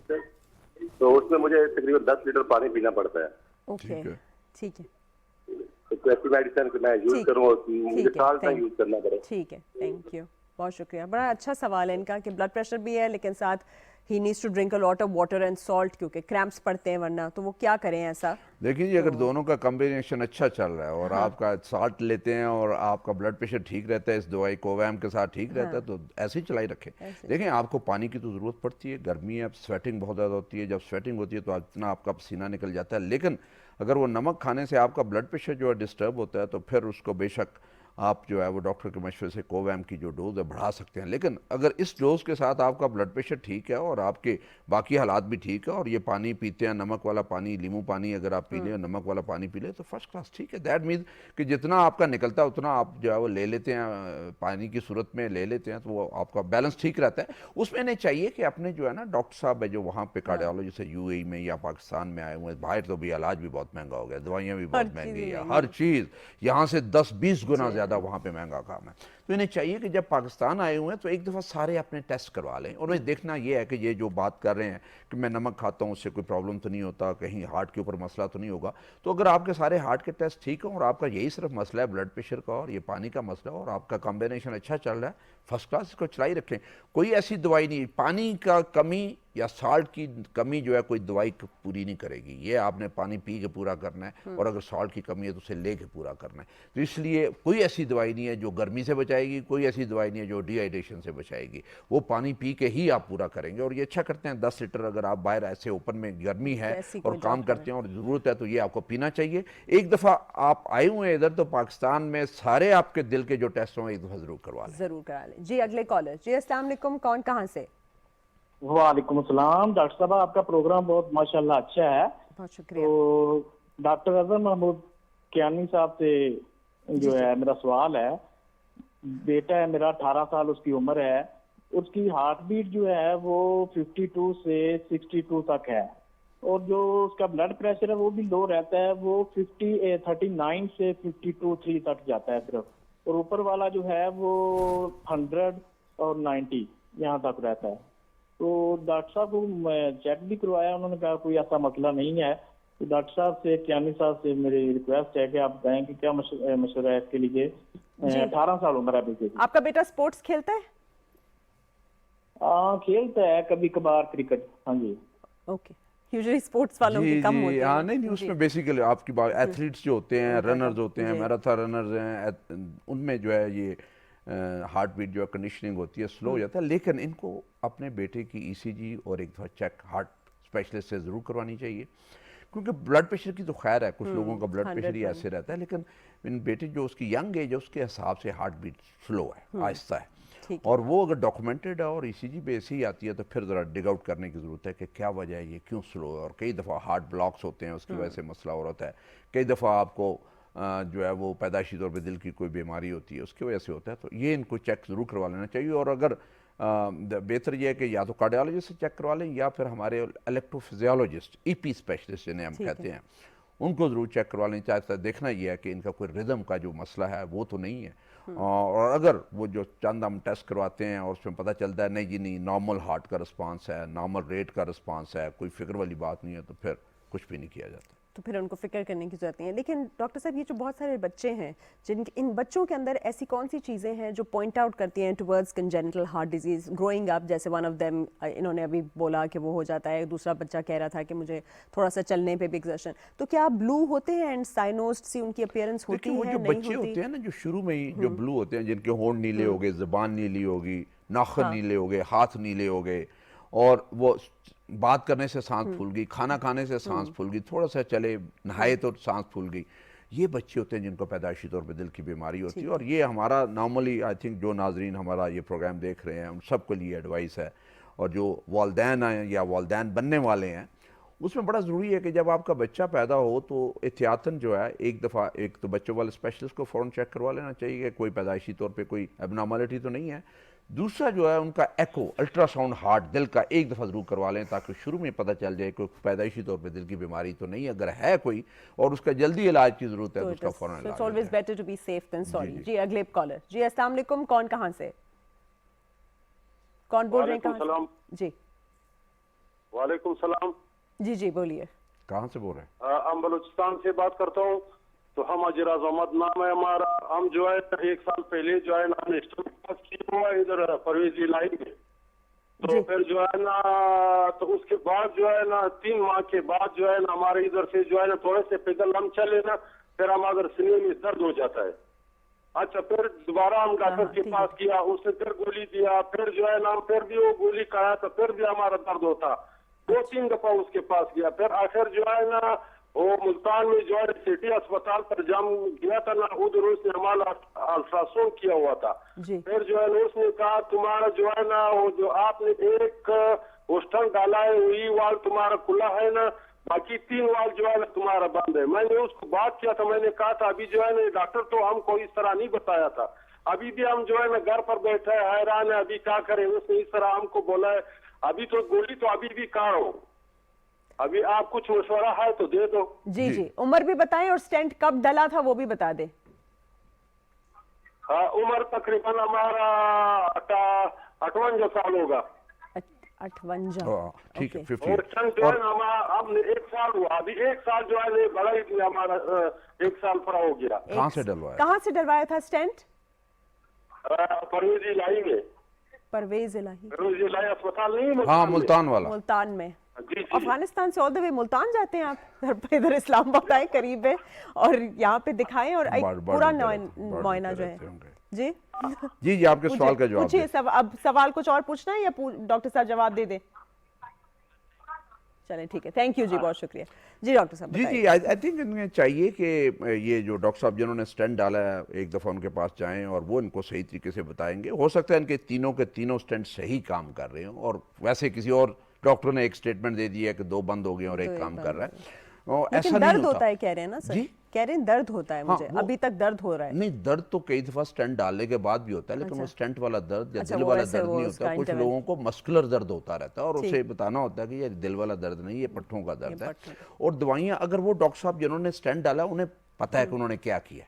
तो उसमें मुझे तकरीबन 10 लीटर पानी पीना पड़ता है। ओके, ठीक है। तो ऐसी मेडिसिन को मैं यूज करूँ, मुझे साल तक यूज करना पड़े। ठीक है, थैंक यू, बहुत शुक्रिया। बड़ा अच्छा सवाल है इनका कि ब्लड प्रेशर भी है, लेकिन साथ ही needs to drink a lot of water and salt, क्योंकि क्रैम्प्स पड़ते हैं वरना, तो वो क्या करें ऐसा? देखिए जी, अगर दोनों का कॉम्बिनेशन अच्छा चल रहा है और आपका साल्ट लेते हैं और आपका ब्लड प्रेशर ठीक रहता है, इस दवाई कोवैम के साथ ठीक रहता है, तो ऐसे ही चलाई रखें। देखें, आपको पानी की तो ज़रूरत पड़ती है, गर्मी है, स्वेटिंग बहुत ज़्यादा होती है। जब स्वेटिंग होती है तो इतना आपका पसीना निकल जाता है, लेकिन अगर वो नमक खाने से आपका ब्लड प्रेशर जो है डिस्टर्ब होता है, तो फिर उसको बेशक आप जो है वो डॉक्टर के मशवरे से कोवैम की जो डोज है बढ़ा सकते हैं। लेकिन अगर इस डोज के साथ आपका ब्लड प्रेशर ठीक है और आपके बाकी हालात भी ठीक है, और ये पानी पीते हैं, नमक वाला पानी, लीमू पानी अगर आप पी लें और नमक वाला पानी पी लें, तो फर्स्ट क्लास ठीक है। दैट मीन्स कि जितना आपका निकलता है उतना आप जो है वो ले लेते हैं, पानी की सूरत में ले लेते हैं, तो वो आपका बैलेंस ठीक रहता है। उसमें नहीं चाहिए कि अपने जो है ना डॉक्टर साहब है जो वहाँ पे कार्डियोलॉजी से UAE में या पाकिस्तान में आए हुए हैं, बाहर तो भी इलाज भी बहुत महंगा हो गया, दवाइयाँ भी बहुत महंगी है, हर चीज़ यहाँ से 10-20 गुना ज़्यादा ज़्यादा वहाँ पे महंगा काम है। तो इन्हें चाहिए कि जब पाकिस्तान आए हुए हैं तो एक दफ़ा सारे अपने टेस्ट करवा लें, और उन्हें देखना ये है कि ये जो बात कर रहे हैं कि मैं नमक खाता हूँ उससे कोई प्रॉब्लम तो नहीं होता, कहीं हार्ट के ऊपर मसला तो नहीं होगा। तो अगर आपके सारे हार्ट के टेस्ट ठीक हैं और आपका यही सिर्फ मसला है ब्लड प्रेशर का और ये पानी का मसला, और आपका कॉम्बिनेशन अच्छा चल रहा है, फर्स्ट क्लास, इसको चलाई रखें। कोई ऐसी दवाई नहीं, पानी का कमी या साल्ट की कमी जो है कोई दवाई पूरी नहीं करेगी। ये आपने पानी पी के पूरा करना है, और अगर साल्ट की कमी है तो उसे ले के पूरा करना है। तो इसलिए कोई ऐसी दवाई नहीं है जो गर्मी से बचाएगी, कोई ऐसी दवाई नहीं है जो डिहाइड्रेशन से बचाएगी। वो पानी पी के ही आप पूरा करेंगे, और ये अच्छा करते हैं। 10 लीटर अगर आप बाहर ऐसे ओपन में गर्मी है और काम करते हैं और ज़रूरत है तो ये आपको पीना चाहिए। एक दफ़ा आप आए हुए हैं इधर तो पाकिस्तान में सारे आपके दिल के जो टेस्ट हों एक दफ़ा ज़रूर करवा लें। जरूर करा लें जी। अगले कॉलर जी, अस्सलाम वालेकुम, कौन कहाँ से? वालेकुम अस्सलाम। डॉक्टर साहब आपका प्रोग्राम बहुत माशाल्लाह अच्छा है। बहुत शुक्रिया। तो डॉक्टर अजहर महमूद कियानी साहब से जो है मेरा सवाल है, बेटा है मेरा 18 साल उसकी उम्र है, उसकी हार्ट बीट जो है वो 52 से 62 तक है, और जो उसका ब्लड प्रेशर है वो भी लो रहता है, वो 39 से 52 तक जाता है सिर्फ, और ऊपर वाला जो है वो 100 और 90 यहाँ तक रहता है। तो डॉक्टर साहब को मैं चेक भी करवाया, उन्होंने कहा कोई ऐसा मसला नहीं है। तो डॉक्टर साहब से, कियानी साहब से मेरी रिक्वेस्ट है कि आप बताएं कि क्या मशवरा है इसके लिए। 18 साल उम्र है बेटे की। आपका बेटा स्पोर्ट्स खेलता है? खेलता है कभी कभार क्रिकेट। हाँ जी। ओके, यूजुअली स्पोर्ट्स वालों की कम होती है। हाँ, नहीं उसमें बेसिकली आपकी बात, एथलीट्स जो होते हैं, रनर्स होते हैं, मैराथन रनर्स हैं, उनमें जो है ये हार्ट बीट जो है कंडीशनिंग होती है, स्लो हो जाता है। लेकिन इनको अपने बेटे की ईसीजी और एक दफ़ा चेक हार्ट स्पेशलिस्ट से ज़रूर करवानी चाहिए, क्योंकि ब्लड प्रेशर की तो खैर है, कुछ लोगों का ब्लड प्रेशर ही ऐसे रहता है, लेकिन इन बेटे जो उसकी यंग एज है उसके हिसाब से हार्ट बीट स्लो है, आहिस्ता है, और वो अगर डॉक्यूमेंटेड है और ईसीजी पे ऐसी ही आती है तो फिर ज़रा डिग आउट करने की ज़रूरत है कि क्या वजह है, ये क्यों स्लो है। और कई दफ़ा हार्ट ब्लॉक्स होते हैं, उसकी वजह से मसला हो रहा है। कई दफ़ा आपको जो है वो पैदाइशी तौर पे दिल की कोई बीमारी होती है, उसकी वजह से होता है। तो ये इनको चेक ज़रूर करवा लेना चाहिए, और अगर बेहतर यह है कि या तो कार्डियोलॉजिस्ट से चेक करवा लें या फिर हमारे इलेक्ट्रोफिजियोलॉजिस्ट, ईपी स्पेशलिस्ट जिन्हें हम कहते हैं, उनको ज़रूर चेक करवा लें। चाहे देखना यह है कि इनका कोई रिदम का जो मसला है वो तो नहीं है, और अगर वो जो चंद हम टेस्ट करवाते हैं और उसमें पता चलता है नहीं जी नहीं, नॉर्मल हार्ट का रिस्पांस है, नॉर्मल रेट का रिस्पांस है, कोई फिक्र वाली बात नहीं है, तो फिर कुछ भी नहीं किया जाता। तो फिर उनको फिक्र करने की जरूरत नहीं है। लेकिन डॉक्टर साहब, ये जो बहुत सारे बच्चे हैं इन बच्चों के अंदर ऐसी कौन सी चीज़ें हैं जो पॉइंट आउट करती हैं towards congenital heart disease growing up? जैसे वन ऑफ देम इन्होंने अभी बोला कि वो हो जाता है, दूसरा बच्चा कह रहा था कि मुझे थोड़ा सा चलने पे भी एक्सर्शन। तो क्या ब्लू होते हैं एंड साइनोस्ड सी उनकी अपीयरेंस होती है? वो जो बच्चे होते हैं ना जो शुरू में ही जो ब्लू होते हैं, जिनके होंठ नीले हो गए, ज़बान नीली होगी, नाखून नीले हो गए, हाथ नीले हो गए, और वो बात करने से सांस फूल गई, खाना खाने से सांस फूल गई, थोड़ा सा चले नहाए तो सांस फूल गई, ये बच्चे होते हैं जिनको पैदाइशी तौर पे दिल की बीमारी होती है। और ये हमारा नॉर्मली आई थिंक जो नाजरीन हमारा ये प्रोग्राम देख रहे हैं उन सबके लिए एडवाइस है, और जो वालदैन हैं या वालदैन बनने वाले हैं उसमें बड़ा ज़रूरी है कि जब आपका बच्चा पैदा हो तो एहतियातन जो है एक दफ़ा एक तो बच्चों वाले स्पेशलिस्ट को फ़ौरन चेक करवा लेना चाहिए कि कोई पैदाइशी तौर पे कोई एबनॉर्मलिटी तो नहीं है। दूसरा जो है उनका एको अल्ट्रासाउंड हार्ट दिल का एक दफ़ा ज़रूर करवा लें, ताकि शुरू में पता चल जाए कि पैदाइशी तौर पे दिल की बीमारी तो नहीं है। अगर है कोई और उसका जल्दी इलाज की ज़रूरत है तो उसका फ़ौरन इलाज। It's always better to be safe than sorry. जी अगले कॉलर। जी अस्सलाम वालेकुम, कौन कहाँ से? कौन बोल रहे हैं? कहाँ? जी वालेकुम सलाम। जी जी बोलिए। कहाँ से बोल रहे हैं? हम बलूचिस्तान से बात करता हूँ। तो हम अजराज अहमद नाम है हमारा। हम जो है 1 साल पहले जो है ना पास किया हुआ इधर परवेज लाइन में, तो फिर जो है ना तो उसके बाद जो है ना 3 माह के बाद जो है ना हमारे इधर से जो है ना थोड़े से पैदल हम चले ना, फिर हमारे सीने में दर्द हो जाता है। अच्छा, फिर दोबारा हम डॉक्टर के पास किया, उसने फिर गोली दिया, फिर जो है ना फिर भी वो गोली खाया तो फिर भी हमारा दर्द होता। 2-3 दफा उसके पास गया, फिर आखिर जो है ना वो मुल्तान में जो है सिटी अस्पताल पर जब गया था ना, उधर उसने हमारा अल्ट्रासाउंड किया हुआ था। फिर जो है ना उसने कहा तुम्हारा जो है ना वो जो आपने एक होस्टल डाला है वही वाल तुम्हारा खुला है ना, बाकी 3 वाल जो है ना तुम्हारा बंद है। मैंने उसको बात किया था, मैंने कहा था अभी जो है ना डॉक्टर तो हमको इस तरह नहीं बताया था, अभी भी हम जो है ना घर पर बैठे हैं हैरान है, अभी क्या करें। उसने इस तरह हमको बोला है अभी तो गोली तो अभी भी कहाँ हो, अभी आप कुछ मशवरा है तो दे दो। जी जी, उम्र भी बताएं और स्टेंट कब डला था वो भी बता दें। हाँ, उम्र तकरीबन हमारा 58 साल होगा। 58। ठीक है, ओके। 50। और स्टंट जो है ना हमारा अब 1 साल हुआ, अभी 1 साल जो है ये बड़ा ही हमारा 1 साल पूरा हो गया। कहाँ से डलवाया? कहाँ से डलवाया था स्टेंट? परवेज इलाही में। परवेज इलाही। परवेज इलाही अस्पताल नहीं है? हाँ, मुल्तान वाला। मुल्तान में। जी, जी। अफगानिस्तान से ऑल द वे मुल्तान जाते हैं आप? इधर इस्लामाबाद आए, करीब है, और यहाँ पे दिखाएं और एक पूरा मुआयना जो है। जी जी जी, आपके सवाल का जवाब पूछिए। अब सवाल कुछ और पूछना है या डॉक्टर साहब जवाब दे दे? चलें, ठीक है, थैंक यू जी, बहुत शुक्रिया जी। डॉक्टर साहब जी जी, आई थिंक इन्हें चाहिए कि ये जो डॉक्टर साहब जिन्होंने स्टेंट डाला है, एक दफ़ा उनके पास जाएं और वो इनको सही तरीके से बताएंगे। हो सकता है इनके तीनों के तीनों स्टेंट सही काम कर रहे हों, और वैसे किसी और डॉक्टर ने एक स्टेटमेंट दे दिया कि 2 बंद हो गए और एक काम कर रहा है। लेकिन दर्द होता है कह रहे हैं ना सर? जी, कह रहे हैं दर्द होता है मुझे। अभी तक दर्द हो रहा है? नहीं, दर्द तो कई दफ़ा स्टेंट डालने के बाद भी होता है, लेकिन वो स्टेंट वाला दर्द या दिल वाला दर्द नहीं होता। कुछ लोगों को मस्कुलर दर्द होता रहता है और उसे बताना होता है कि ये दिल वाला दर्द नहीं, ये पट्टों का दर्द है। और दवाइयाँ, अगर वो डॉक्टर साहब जिन्होंने स्टेंट डाला उन्हें पता है कि उन्होंने क्या किया,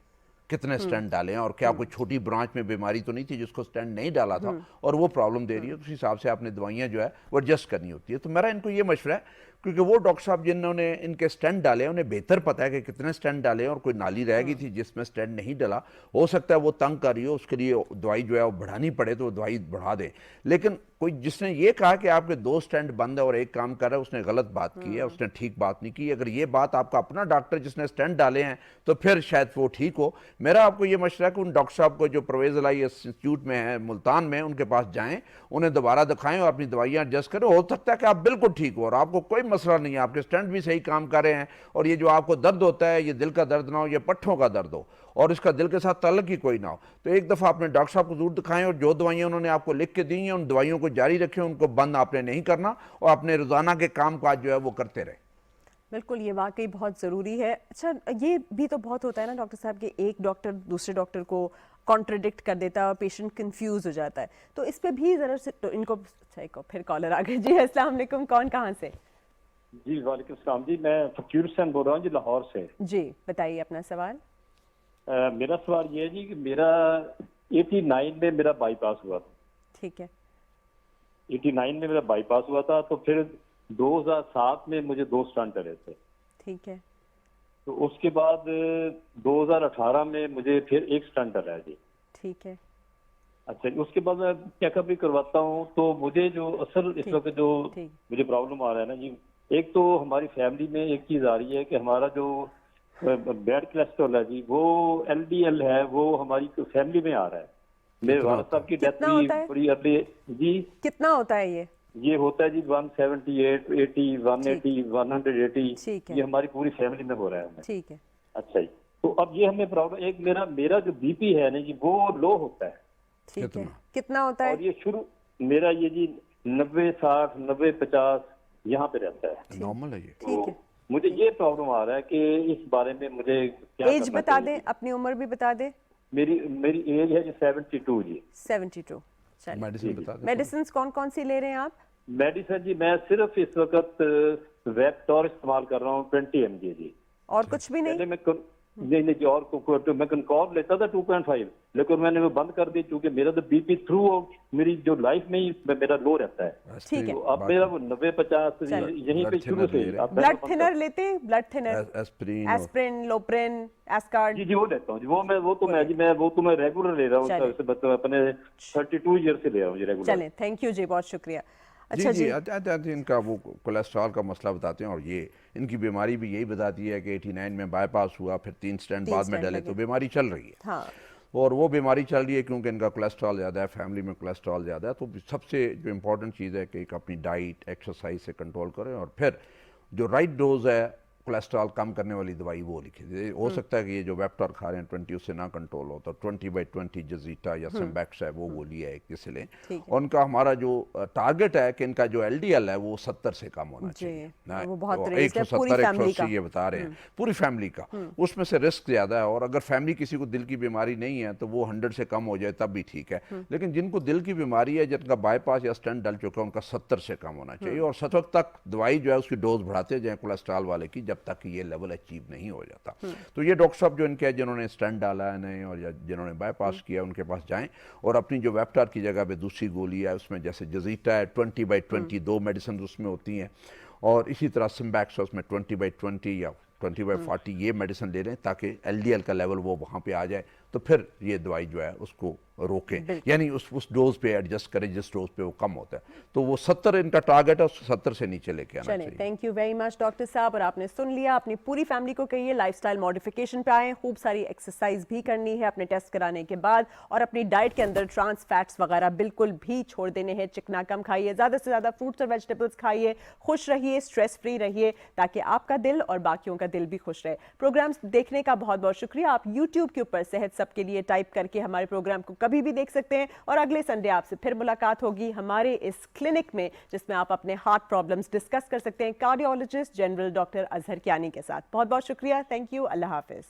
कितने स्टेंट डाले हैं, और क्या कोई छोटी ब्रांच में बीमारी तो नहीं थी जिसको स्टेंट नहीं डाला था और वो प्रॉब्लम दे रही है, तो उस हिसाब से आपने दवाइयाँ जो है वो एडजस्ट करनी होती है। तो मेरा इनको ये मशवरा है, क्योंकि वो डॉक्टर साहब जिन्होंने इनके स्टेंट डाले हैं उन्हें बेहतर पता है कि कितने स्टेंट डाले हैं, और कोई नाली रह गई थी जिसमें स्टेंट नहीं डाला, हो सकता है वो तंग कर रही हो, उसके लिए दवाई जो है वो बढ़ानी पड़े तो दवाई बढ़ा दें। लेकिन कोई जिसने ये कहा कि आपके 2 स्टेंट बंद है और एक काम कर रहा है, उसने गलत बात की है, उसने ठीक बात नहीं की। अगर ये बात आपका अपना डॉक्टर जिसने स्टेंट डाले हैं तो फिर शायद वो ठीक हो। मेरा आपको ये मशवरा है कि उन डॉक्टर साहब को जो परवेज इलाही इंस्टीट्यूट में है मुल्तान में, उनके पास जाएं, उन्हें दोबारा दिखाएं और अपनी दवाइयाँ एडजस्ट करें। हो सकता है कि आप बिल्कुल ठीक हो और आपको कोई मसला नहीं है, आपके स्टेंट भी सही काम कर रहे हैं, और ये जो आपको दर्द होता है, ये दिल का दर्द ना हो, ये पट्ठों का दर्द हो, और इसका दिल के साथ ताल्लुक ही कोई ना हो, तो एक दफ़ा अपने डॉक्टर साहब को जरूर दिखाएं, और जो दवाइयाँ उन्होंने आपको लिख के दी हैं उन दवाइयों को जारी रखें, उनको बंद आपने नहीं करना, और अपने रोज़ाना के काम काज जो है वो करते रहें। बिल्कुल, ये वाकई बहुत ज़रूरी है। अच्छा, ये भी तो बहुत होता है ना डॉक्टर साहब कि एक डॉक्टर दूसरे डॉक्टर को कॉन्ट्रडिक्ट कर देता है और पेशेंट कंफ्यूज हो जाता है, तो इस पे भी ज़रा से तो इनको। अच्छा, फिर कॉलर आ गए जी। अस्सलाम वालेकुम, कौन कहाँ से? जी वालेकुम सलाम जी, मैं फकीर हुसैन बोल रहा हूँ जी, लाहौर से। जी बताइए अपना सवाल। मेरा सवाल ये है जी कि मेरा 89 में मेरा बाईपास हुआ था। ठीक है। 89 में मेरा बाईपास हुआ था, तो फिर 2007 में मुझे 2 स्टंट डले थे। ठीक है। तो उसके बाद 2018 में मुझे फिर 1 स्टंट डला है जी। ठीक है। अच्छा, उसके बाद मैं चेकअप भी करवाता हूँ, तो मुझे जो असल इस वक्त जो मुझे प्रॉब्लम आ रहा है ना जी, एक तो हमारी फैमिली में एक चीज आ रही है कि हमारा जो बैड कोलेस्ट्रॉल है जी, वो LDL है, वो हमारी फैमिली में आ रहा है। मेरे वालिद साहब की डेथ भी बड़ी अभी जी। कितना होता है ये? ये होता है जी 178, 80, 180, 180, ये हमारी पूरी फैमिली में हो रहा है। ठीक है। अच्छा जी, तो अब ये हमें प्रॉब्लम, एक मेरा जो BP है ना जी, वो लो होता है। ठीक है। कितना होता है? और ये शुरू मेरा ये जी 90, 60, 90, 50 यहाँ पे रहता है। नॉर्मल है ये। ठीक है। मुझे ये प्रॉब्लम आ रहा है कि इस बारे में मुझे क्या एज बता दें, अपनी उम्र भी बता दें। मेरी एज है जी 72 जी। 72। चलिए, मेडिसिन बता दें। मेडिसिन कौन कौन सी ले रहे हैं आप? मेडिसिन जी मैं सिर्फ इस वक्त वेप्टोर इस्तेमाल कर रहा हूँ 20 mg जी। और कुछ भी नहीं? नहीं जी, और मैं कनकॉर्ड लेता था 2.5, लेकिन मैंने वो बंद कर दी क्योंकि मेरा तो BP थ्रू मेरी जो लाइफ में ही मेरा लो रहता है। ठीक है। तो अब मेरा वो 90-50 यहीं पे शुरू से। ब्लड थिनर लेते हैं? Blood thinner, aspirin, Loprin, Ascard? जी वो लेता हूँ जी, वो तो मैं रेगुलर ले रहा हूँ, अपने 32 ईयर से ले रहा हूँ जी रेगुलर। चलें, थैंक यू जी, बहुत शुक्रिया। अच्छा जी, इनका वो कोलेस्ट्रॉल का मसला बताते हैं, और ये इनकी बीमारी भी यही बताती है कि 89 में बाईपास हुआ, फिर 3 स्टेंट बाद में डले, तो बीमारी चल रही है। हाँ। और वो बीमारी चल रही है क्योंकि इनका कोलेस्ट्रॉल ज़्यादा है, फैमिली में कोलेस्ट्रॉल ज़्यादा है। तो सबसे जो इम्पोर्टेंट चीज़ है कि एक अपनी डाइट, एक्सरसाइज से कंट्रोल करें, और फिर जो राइट डोज है कोलेस्ट्रॉल कम करने वाली दवाई वो लिखी। हो सकता है कि ये जो वेप्टोर खा रहे हैं 20 उससे ना कंट्रोल हो, तो 20/20 जजीटा या सिम्बैक्स है वो लिया है किसी लें। और उनका हमारा जो टारगेट है कि इनका जो LDL है वो 70 से कम होना चाहिए। वो बहुत 170, 180 ये बता रहे हैं पूरी फैमिली का। उसमें से रिस्क ज़्यादा है, और अगर फैमिली किसी को दिल की बीमारी नहीं है तो वो 100 से कम हो जाए तब भी ठीक है, लेकिन जिनको दिल की बीमारी है, जिनका बाईपास या स्टेंट डल चुका है, उनका 70 से कम होना चाहिए। और 70 तक दवाई जो है उसकी डोज बढ़ाते जाएं कोलेस्ट्रॉल वाले की, जब जब तक कि ये लेवल अचीव नहीं हो जाता। तो ये डॉक्टर साहब जो इनके जिन्होंने स्टेंट डाला है नहीं और या जिन्होंने बाईपास किया उनके पास जाएं और अपनी जो वेप्टार की जगह पे दूसरी गोली है उसमें जैसे जजीटा है 20/20 2 मेडिसिन उसमें होती हैं और इसी तरह सिम्बैक्स उसमें 20/20 या 20/40 ये मेडिसिन ले लें ताकि LDL का लेवल वो वहाँ पे आ जाए तो फिर ये दवाई जो है उसको रोकें, यानी उस डोज पे एडजस्ट करें जिस डोज पे वो कम होता है। तो वो 70 इनका टारगेट है, 70 से नीचे लेके आना चाहिए। Thank you very much doctor साहब। और आपने सुन लिया, अपनी पूरी फैमिली को कहिए लाइफस्टाइल मॉडिफिकेशन पे आए, खूब सारी एक्सरसाइज भी करनी है अपने टेस्ट कराने के बाद और अपनी डाइट के अंदर ट्रांस फैट्स वगैरह बिल्कुल भी छोड़ देने हैं। चिकना कम खाइए, ज़्यादा से ज़्यादा फ्रूट्स और वेजिटेबल्स खाइए, खुश रहिए, स्ट्रेस फ्री रहिए ताकि आपका दिल और बाकियों का दिल भी खुश रहे। प्रोग्राम्स देखने का बहुत बहुत शुक्रिया। आप यूट्यूब के ऊपर सेहत सबके लिए टाइप करके हमारे प्रोग्राम को कभी भी देख सकते हैं और अगले संडे आपसे फिर मुलाकात होगी हमारे इस क्लिनिक में जिसमें आप अपने हार्ट प्रॉब्लम्स डिस्कस कर सकते हैं cardiologist general doctor Azhar Kiyani के साथ। बहुत बहुत शुक्रिया। Thank you. अल्लाह हाफिज।